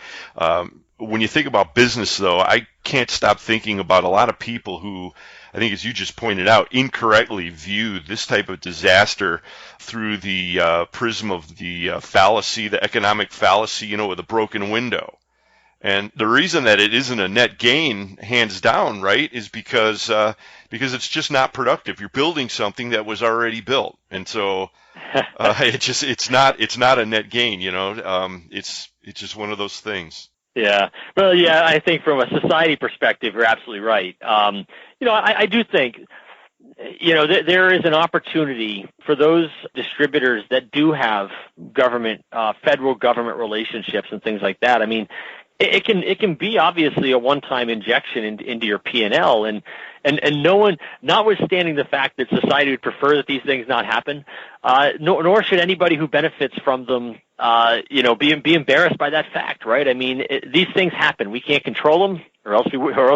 When you think about business, though, I can't stop thinking about a lot of people who, I think, as you just pointed out, incorrectly view this type of disaster through the prism of the fallacy, the economic fallacy, with a broken window. And the reason that it isn't a net gain, hands down, right, is because it's just not productive. You're building something that was already built, and so it's not a net gain. It's just one of those things. Yeah. Well, yeah, I think from a society perspective, you're absolutely right. I do think, there is an opportunity for those distributors that do have federal government relationships and things like that. I mean, it can be obviously a one-time injection into your P&L, and no one, notwithstanding the fact that society would prefer that these things not happen, nor should anybody who benefits from them, be embarrassed by that fact, right? I mean, these things happen. We can't control them, or else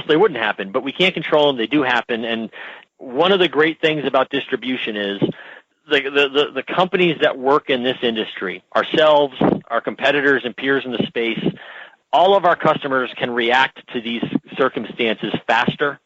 they wouldn't happen. But we can't control them; they do happen. And one of the great things about distribution is the companies that work in this industry, ourselves, our competitors, and peers in the space. All of our customers can react to these circumstances faster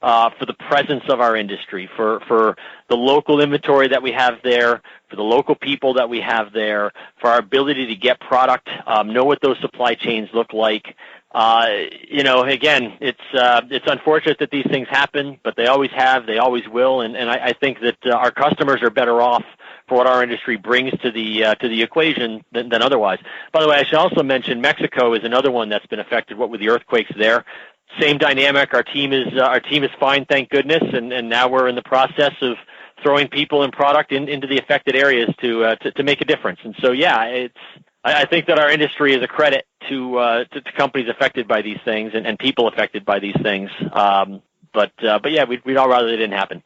for the presence of our industry, for the local inventory that we have there, for the local people that we have there, for our ability to get product, know what those supply chains look like. Again, it's unfortunate that these things happen, but they always have, they always will, and I think that our customers are better off for what our industry brings to the equation than otherwise. By the way, I should also mention Mexico is another one that's been affected. What with the earthquakes there, same dynamic. Our team is fine, thank goodness, and now we're in the process of throwing people and product into the affected areas to make a difference. And so, yeah, I think that our industry is a credit to companies affected by these things and people affected by these things. But yeah, we'd all rather it didn't happen.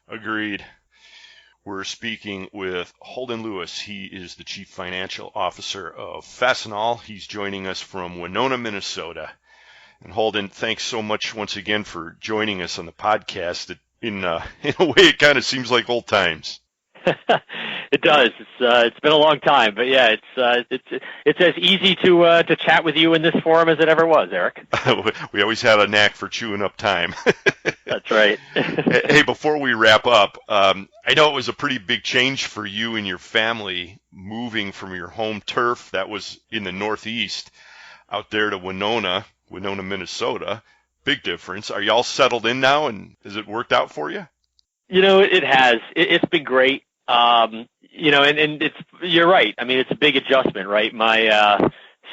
Agreed. We're speaking with Holden Lewis. He is the Chief Financial Officer of Fastenal. He's joining us from Winona, Minnesota. And Holden, thanks so much once again for joining us on the podcast. In a way, it kind of seems like old times. It does. It's been a long time, but yeah, it's as easy to chat with you in this forum as it ever was, Eric. We always had a knack for chewing up time. That's right. Hey, before we wrap up, I know it was a pretty big change for you and your family moving from your home turf that was in the Northeast out there to Winona, Minnesota. Big difference. Are you all settled in now, and has it worked out for you? It has. It's been great. And it's, you're right. I mean, it's a big adjustment, right?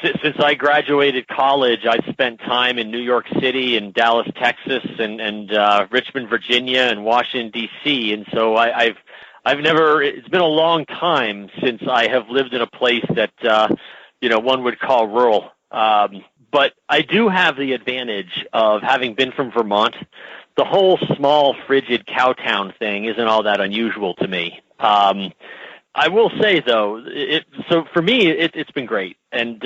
Since I graduated college, I spent time in New York City and Dallas, Texas, and Richmond, Virginia, and Washington, D.C. And so it's been a long time since I have lived in a place that one would call rural. But I do have the advantage of having been from Vermont. The whole small, frigid cow town thing isn't all that unusual to me. I will say, though, so for me, it's been great. And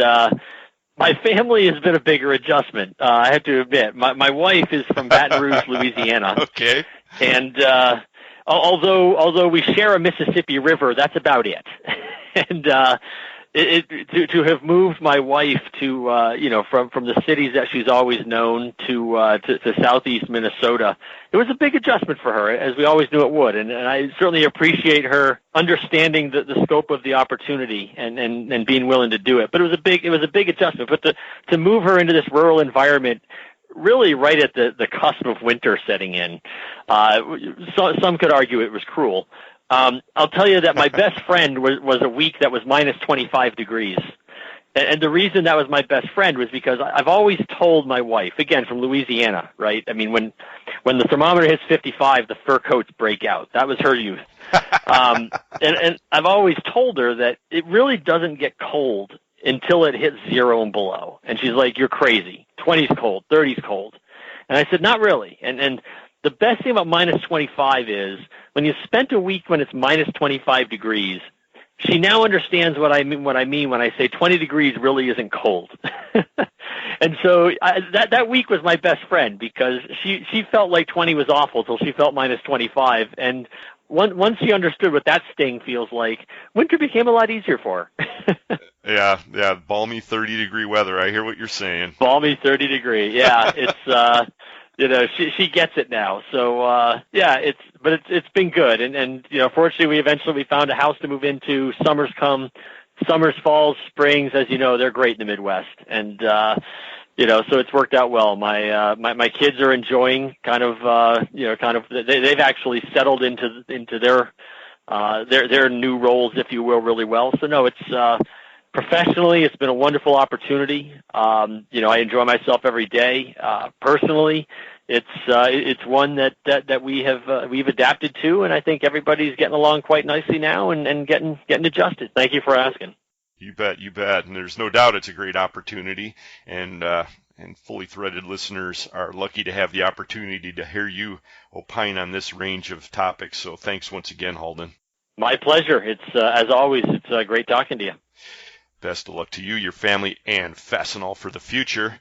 my family has been a bigger adjustment, I have to admit. My wife is from Baton Rouge, Louisiana. Okay. And although we share a Mississippi River, that's about it. And to have moved my wife to from the cities that she's always known to southeast Minnesota, it was a big adjustment for her, as we always knew it would. And I certainly appreciate her understanding the scope of the opportunity and being willing to do it. But it was a big adjustment. But to move her into this rural environment, really right at the cusp of winter setting in, some could argue it was cruel. I'll tell you that my best friend was a week that was minus 25 degrees. And the reason that was my best friend was because I've always told my wife, again, from Louisiana, right? I mean, when the thermometer hits 55, the fur coats break out. That was her youth. And I've always told her that it really doesn't get cold until it hits 0 and below. And she's like, you're crazy. 20's cold, 30's cold. And I said, not really. And the best thing about minus 25 is when you spent a week when it's minus 25 degrees, she now understands what I mean when I say 20 degrees really isn't cold. And so that week was my best friend because she felt like 20 was awful till she felt minus 25. And once she understood what that sting feels like, winter became a lot easier for her. Yeah, balmy 30-degree weather. I hear what you're saying. Balmy 30-degree. Yeah, it's she gets it now. So it's been good. And fortunately we eventually found a house to move into. Summers, falls, springs, as you know, they're great in the Midwest. And so it's worked out well. My kids are enjoying they've actually settled into their new roles, if you will, really well. So no, it's professionally, it's been a wonderful opportunity. I enjoy myself every day. Personally, it's one that we've adapted to, and I think everybody's getting along quite nicely now and getting adjusted. Thank you for asking. You bet. And there's no doubt it's a great opportunity, and Fully Threaded listeners are lucky to have the opportunity to hear you opine on this range of topics. So thanks once again, Holden. My pleasure. It's as always, it's great talking to you. Best of luck to you, your family, and Fastenal for the future.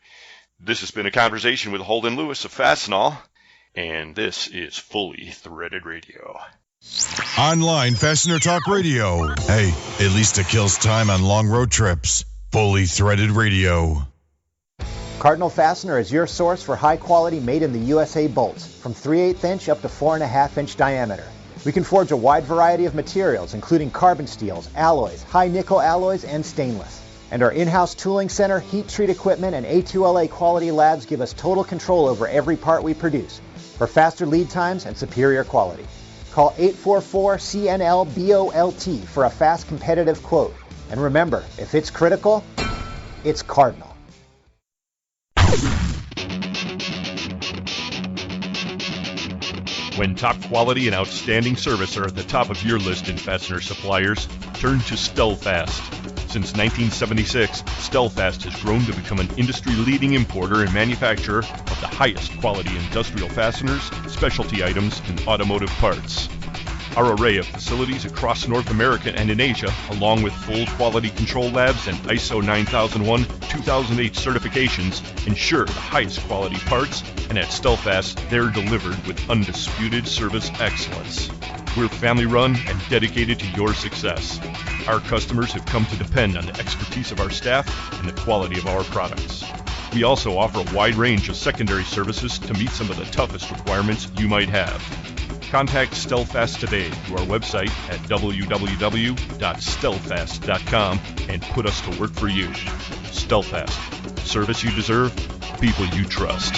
This has been a conversation with Holden Lewis of Fastenal, and this is Fully Threaded Radio. Online Fastener Talk Radio. Hey, at least it kills time on long road trips. Fully Threaded Radio. Cardinal Fastener is your source for high-quality made-in-the-USA bolts, from 3/8 inch up to 4.5 inch diameter. We can forge a wide variety of materials, including carbon steels, alloys, high-nickel alloys, and stainless. And our in-house tooling center, heat treat equipment, and A2LA quality labs give us total control over every part we produce for faster lead times and superior quality. Call 844-CNL-BOLT for a fast, competitive quote. And remember, if it's critical, it's Cardinal. When top quality and outstanding service are at the top of your list in fastener suppliers, turn to Stelfast. Since 1976, Stelfast has grown to become an industry-leading importer and manufacturer of the highest quality industrial fasteners, specialty items, and automotive parts. Our array of facilities across North America and in Asia, along with full quality control labs and ISO 9001-2008 certifications, ensure the highest quality parts, and at Stelfast, they're delivered with undisputed service excellence. We're family-run and dedicated to your success. Our customers have come to depend on the expertise of our staff and the quality of our products. We also offer a wide range of secondary services to meet some of the toughest requirements you might have. Contact Stelfast today through our website at www.stelfast.com and put us to work for you. Stelfast. Service you deserve, people you trust.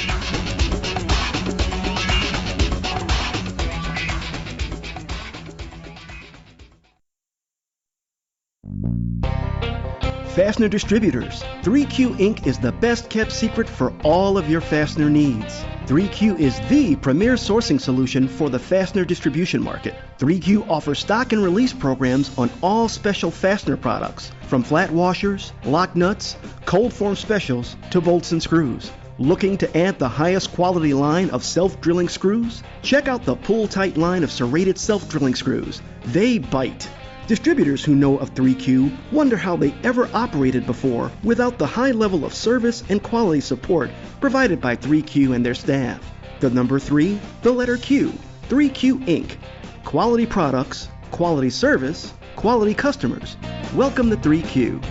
Fastener Distributors. 3Q Inc. is the best-kept secret for all of your fastener needs. 3Q is the premier sourcing solution for the fastener distribution market. 3Q offers stock and release programs on all special fastener products, from flat washers, lock nuts, cold form specials, to bolts and screws. Looking to add the highest quality line of self-drilling screws? Check out the pull-tight line of serrated self-drilling screws. They bite. Distributors who know of 3Q wonder how they ever operated before without the high level of service and quality support provided by 3Q and their staff. The number 3, the letter Q, 3Q Inc. Quality products, quality service, quality customers. Welcome to 3Q.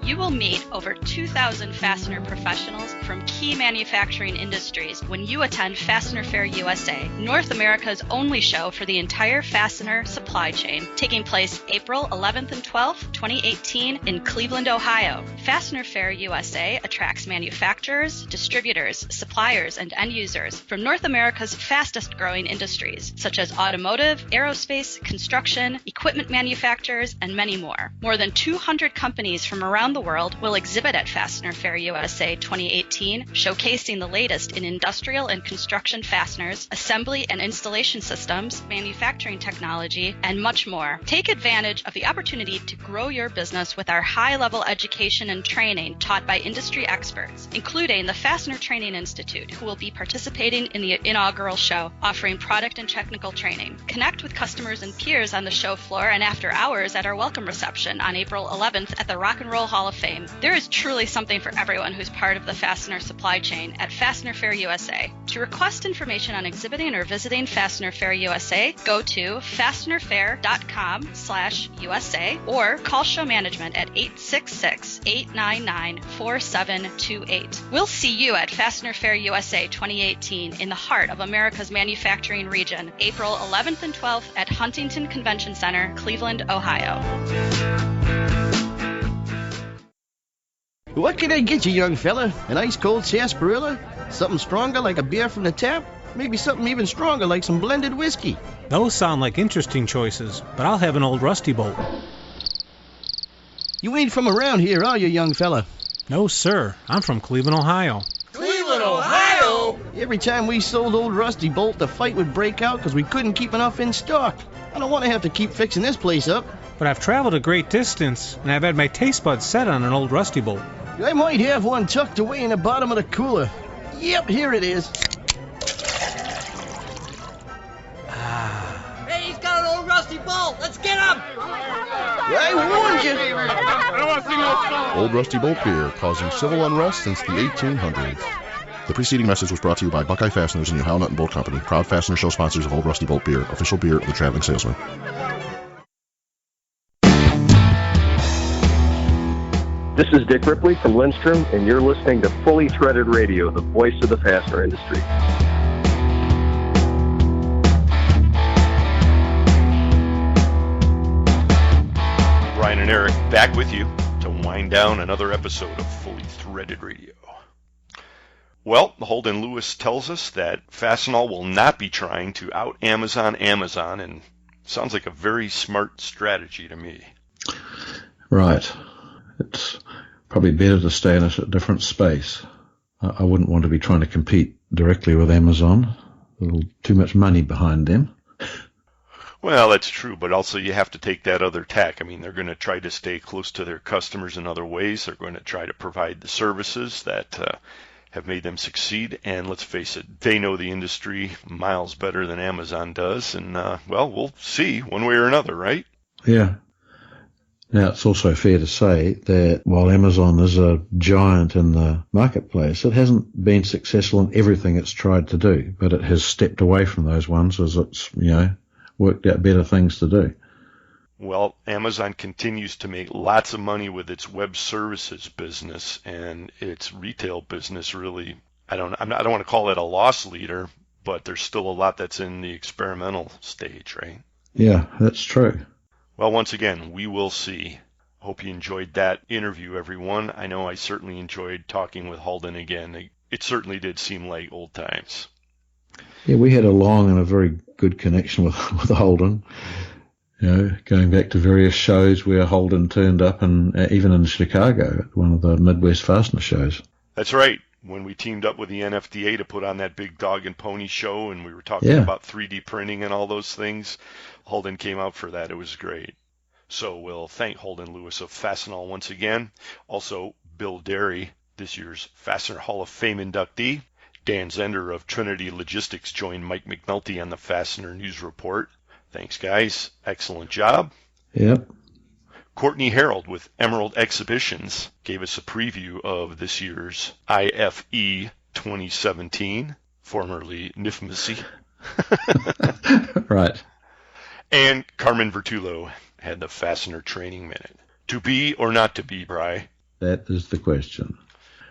You will meet over 2,000 fastener professionals from key manufacturing industries when you attend Fastener Fair USA, North America's only show for the entire fastener supply chain, taking place April 11th and 12th, 2018 in Cleveland, Ohio. Fastener Fair USA attracts manufacturers, distributors, suppliers, and end users from North America's fastest growing industries, such as automotive, aerospace, construction, equipment manufacturers, and many more. More than 200 companies from around the world will exhibit at Fastener Fair USA 2018, showcasing the latest in industrial and construction fasteners, assembly and installation systems, manufacturing technology, and much more. Take advantage of the opportunity to grow your business with our high-level education and training taught by industry experts, including the Fastener Training Institute, who will be participating in the inaugural show, offering product and technical training. Connect with customers and peers on the show floor and after hours at our welcome reception on April 11th at the Rock and Roll Hall of Fame. There is truly something for everyone who's part of the fastener supply chain at Fastener Fair USA. To request information on exhibiting or visiting Fastener Fair USA, go to fastenerfair.com/USA or call show management at 866-899-4728. We'll see you at Fastener Fair USA 2018 in the heart of America's manufacturing region, April 11th and 12th at Huntington Convention Center, Cleveland, Ohio. What can I get you, young fella? An ice-cold sarsaparilla? Something stronger like a beer from the tap? Maybe something even stronger like some blended whiskey? Those sound like interesting choices, but I'll have an old rusty bolt. You ain't from around here, are you, young fella? No, sir. I'm from Cleveland, Ohio. Cleveland, Ohio? Every time we sold old rusty bolt, the fight would break out because we couldn't keep enough in stock. I don't want to have to keep fixing this place up. But I've traveled a great distance, and I've had my taste buds set on an old rusty bolt. I might have one tucked away in the bottom of the cooler. Yep, here it is. Hey, he's got an old rusty bolt. Let's get him! I warned you. Old Rusty Bolt beer, causing civil unrest since the 1800s. The preceding message was brought to you by Buckeye Fasteners and the Ohio Nut and Bolt Company, proud Fastener Show sponsors of Old Rusty Bolt beer, official beer of the Traveling Salesman. This is Dick Ripley from Lindstrom, and you're listening to Fully Threaded Radio, the voice of the fastener industry. Brian and Eric back with you to wind down another episode of Fully Threaded Radio. Well, Holden Lewis tells us that Fastenal will not be trying to out-Amazon Amazon, and sounds like a very smart strategy to me. Right. It's probably better to stay in a different space. I wouldn't want to be trying to compete directly with Amazon. There's too much money behind them. Well, that's true, but also you have to take that other tack. I mean, they're going to try to stay close to their customers in other ways. They're going to try to provide the services that have made them succeed. And let's face it, they know the industry miles better than Amazon does. And, well, we'll see one way or another, right? Yeah. Now, it's also fair to say that while Amazon is a giant in the marketplace, it hasn't been successful in everything it's tried to do, but it has stepped away from those ones as it's, worked out better things to do. Well, Amazon continues to make lots of money with its web services business, and its retail business really, I don't want to call it a loss leader, but there's still a lot that's in the experimental stage, right? Yeah, that's true. Well, once again, we will see. Hope you enjoyed that interview, everyone. I know I certainly enjoyed talking with Holden again. It certainly did seem like old times. Yeah, we had a long and a very good connection with Holden. Going back to various shows where Holden turned up, and even in Chicago at one of the Midwest Fastener shows. That's right. When we teamed up with the NFDA to put on that big dog and pony show, and we were talking about 3D printing and all those things, Holden came out for that. It was great. So we'll thank Holden Lewis of Fastenal once again. Also, Bill Derry, this year's Fastener Hall of Fame inductee. Dan Zehnder of Trinity Logistics joined Mike McNulty on the Fastener News Report. Thanks, guys. Excellent job. Yep. Courtney Harold with Emerald Expositions gave us a preview of this year's IFE 2017, formerly NIFS. Right. And Carmen Vertullo had the Fastener Training Minute. To be or not to be, Bri? That is the question.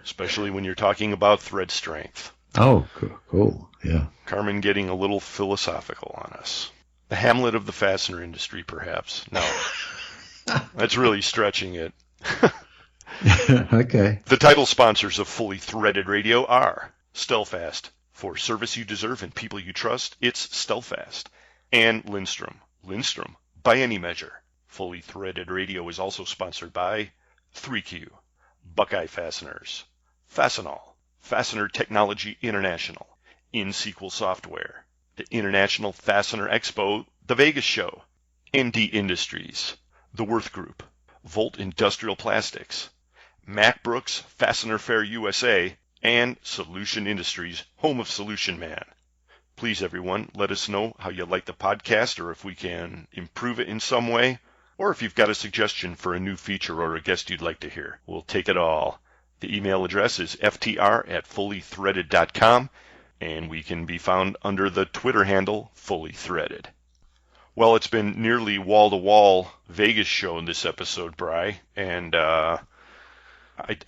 Especially when you're talking about thread strength. Oh, cool. Yeah. Carmen getting a little philosophical on us. The Hamlet of the fastener industry, perhaps. No. That's really stretching it. Okay. The title sponsors of Fully Threaded Radio are Stelfast. For service you deserve and people you trust, it's Stelfast. And Lindstrom. Lindstrom, by any measure. Fully Threaded Radio is also sponsored by 3Q, Buckeye Fasteners, Fastenal, Fastener Technology International, InSequel Software, the International Fastener Expo, the Vegas Show, ND Industries, The Worth Group, Volt Industrial Plastics, Mack Brooks Fastener Fair USA, and Solution Industries, home of Solution Man. Please, everyone, let us know how you like the podcast or if we can improve it in some way, or if you've got a suggestion for a new feature or a guest you'd like to hear. We'll take it all. The email address is ftr@fullythreaded.com, and we can be found under the Twitter handle Fully Threaded. Well, it's been nearly wall-to-wall Vegas show in this episode, Bri, and I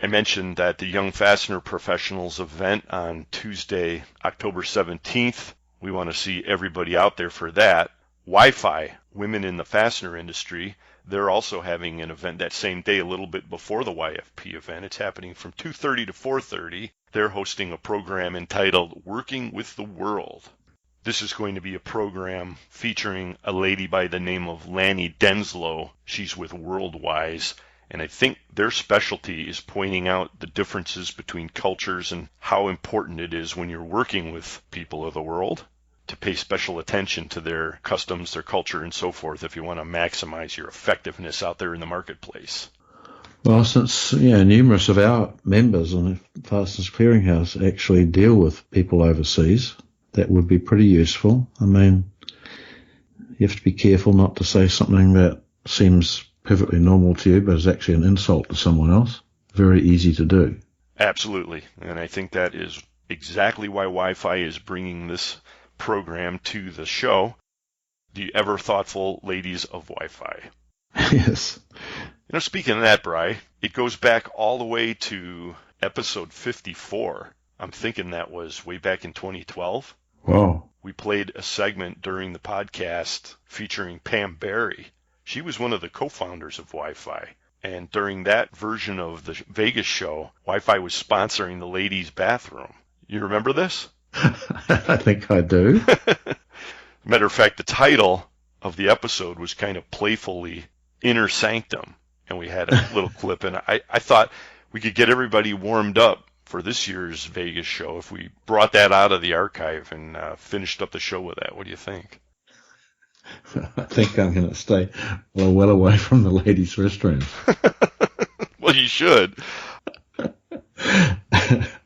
mentioned that the Young Fastener Professionals event on Tuesday, October 17th, we want to see everybody out there for that. WIFI, Women in the Fastener Industry, they're also having an event that same day, a little bit before the YFP event. It's happening from 2:30 to 4:30. They're hosting a program entitled Working with the World. This is going to be a program featuring a lady by the name of Lanny Denslow. She's with Worldwise, and I think their specialty is pointing out the differences between cultures and how important it is when you're working with people of the world to pay special attention to their customs, their culture, and so forth if you want to maximize your effectiveness out there in the marketplace. Well, since numerous of our members on the Fasteners Clearinghouse actually deal with people overseas, that would be pretty useful. I mean, you have to be careful not to say something that seems perfectly normal to you but is actually an insult to someone else. Very easy to do. Absolutely, and I think that is exactly why Wi-Fi is bringing this program to the show. The ever thoughtful ladies of Wi-Fi. Yes. Speaking of that, Bri, it goes back all the way to episode 54. I'm thinking that was way back in 2012. Wow. We played a segment during the podcast featuring Pam Berry. She was one of the co-founders of Wi-Fi. And during that version of the Vegas show, Wi-Fi was sponsoring the ladies' bathroom. You remember this? I think I do. Matter of fact, the title of the episode was kind of playfully Inner Sanctum. And we had a little clip. And I thought we could get everybody warmed up for this year's Vegas show if we brought that out of the archive and finished up the show with that. What do you think? I think I'm going to stay well away from the ladies' restrooms. Well, you should.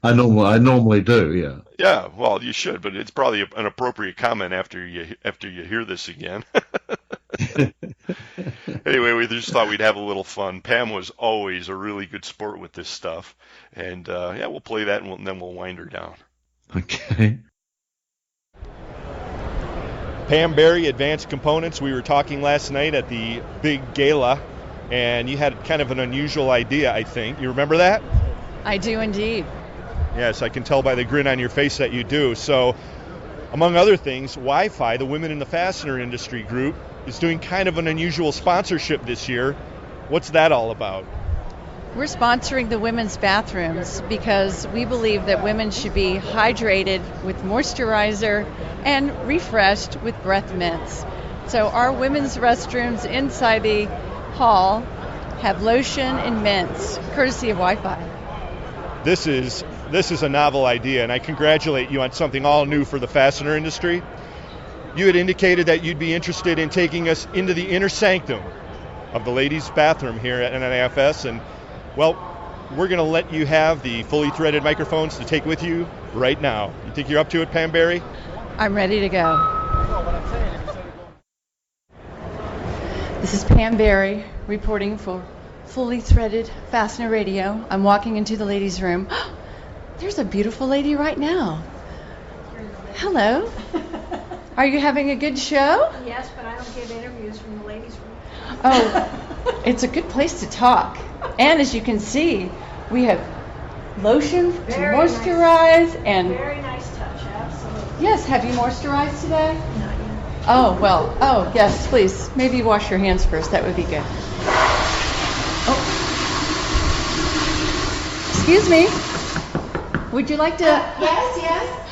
I normally do, yeah. Yeah, well, you should, but it's probably an appropriate comment after you hear this again. Anyway, we just thought we'd have a little fun. Pam was always a really good sport with this stuff, and we'll play that and then we'll wind her down. Okay. Pam Berry, Advanced Components. We were talking last night at the big gala, and you had kind of an unusual idea, I think. You remember that? I do indeed. Yes, I can tell by the grin on your face that you do. So, among other things, Wi-Fi, the Women in the Fastener Industry group, is doing kind of an unusual sponsorship this year. What's that all about? We're sponsoring the women's bathrooms because we believe that women should be hydrated with moisturizer and refreshed with breath mints. So our women's restrooms inside the hall have lotion and mints, courtesy of Wi-Fi. This is a novel idea, and I congratulate you on something all new for the fastener industry. You had indicated that you'd be interested in taking us into the inner sanctum of the ladies' bathroom here at NIFS, and well, we're going to let you have the fully threaded microphones to take with you right now. You think you're up to it, Pam Berry? I'm ready to go. This is Pam Berry reporting for Fully Threaded Fastener Radio. I'm walking into the ladies' room. There's a beautiful lady right now. Hello. Are you having a good show? Yes, but I don't give interviews from the ladies' room. Oh, it's a good place to talk. And as you can see, we have lotion to moisturize and... Very nice touch, absolutely. Yes, have you moisturized today? Not yet. Oh, well, yes, please. Maybe wash your hands first. That would be good. Oh. Excuse me. Would you like to... Yes.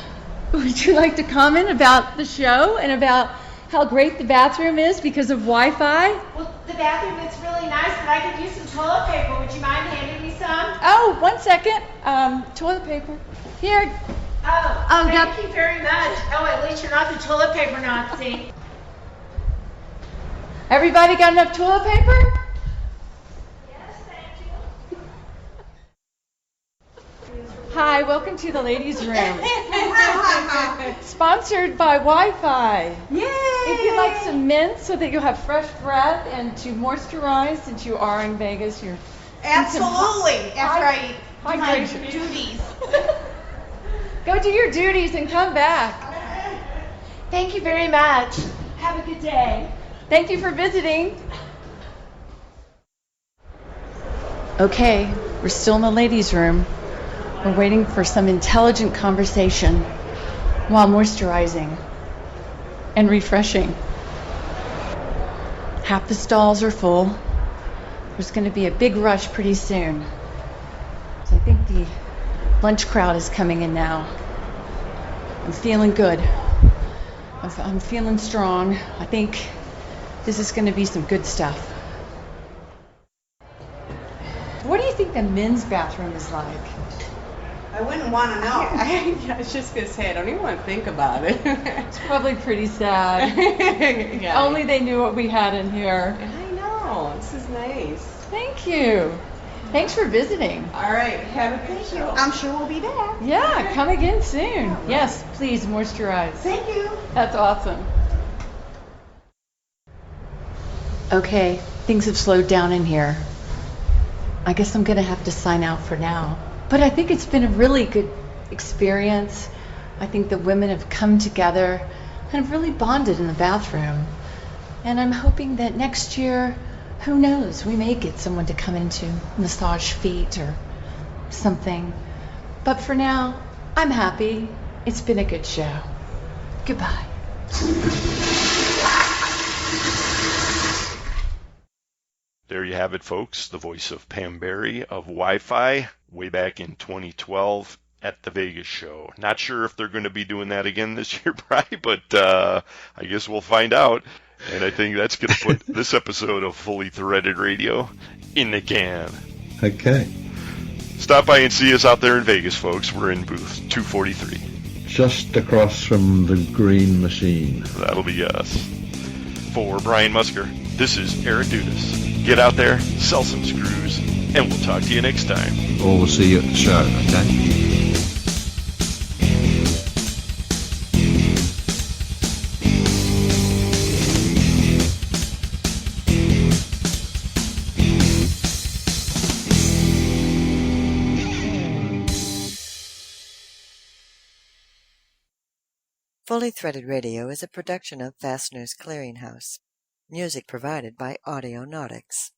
Would you like to comment about the show and about how great the bathroom is because of Wi-Fi? Well, the bathroom is really nice, but I could use some toilet paper. Would you mind handing me some? Oh, 1 second. Toilet paper. Here. Oh, thank you very much. Oh, at least you're not the toilet paper Nazi. Everybody got enough toilet paper? Hi, welcome to the ladies' room. Sponsored by Wi-Fi. Yay! If you'd like some mints so that you'll have fresh breath and to moisturize, since you are in Vegas, you're Absolutely. After I do my hydration. duties. Go do your duties and come back. Thank you very much. Have a good day. Thank you for visiting. Okay, we're still in the ladies' room. We're waiting for some intelligent conversation while moisturizing and refreshing. Half the stalls are full. There's going to be a big rush pretty soon. So I think the lunch crowd is coming in now. I'm feeling good. I'm feeling strong. I think this is going to be some good stuff. What do you think the men's bathroom is like? I wouldn't want to know. I was just going to say, I don't even want to think about it. It's probably pretty sad. Yeah. Only they knew what we had in here. I know. This is nice. Thank you. Thanks for visiting. All right. Have a good show. I'm sure we'll be there. Yeah, come again soon. Yes, please moisturize. Thank you. That's awesome. Okay, things have slowed down in here. I guess I'm going to have to sign out for now. But I think it's been a really good experience. I think the women have come together and have really bonded in the bathroom. And I'm hoping that next year, who knows, we may get someone to come in to massage feet or something. But for now, I'm happy. It's been a good show. Goodbye. There you have it, folks. The voice of Pam Berry of Wi-Fi way back in 2012 at the Vegas show. Not sure if they're going to be doing that again this year, Bri, but I guess we'll find out. And I think that's going to put this episode of Fully Threaded Radio in the can. Okay. Stop by and see us out there in Vegas, folks. We're in booth 243. Just across from the green machine. That'll be us. For Brian Musker, this is Eric Dudas. Get out there, sell some screws, and we'll talk to you next time. Or we'll see you at the show, okay? Fully Threaded Radio is a production of Fastener's Clearinghouse. Music provided by Audionautics.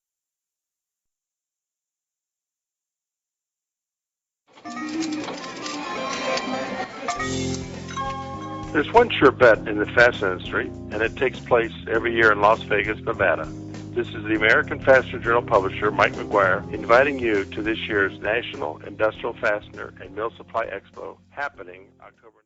There's one sure bet in the fastener industry, and it takes place every year in Las Vegas, Nevada. This is the American Fastener Journal publisher, Mike McGuire, inviting you to this year's National Industrial Fastener and Mill Supply Expo happening October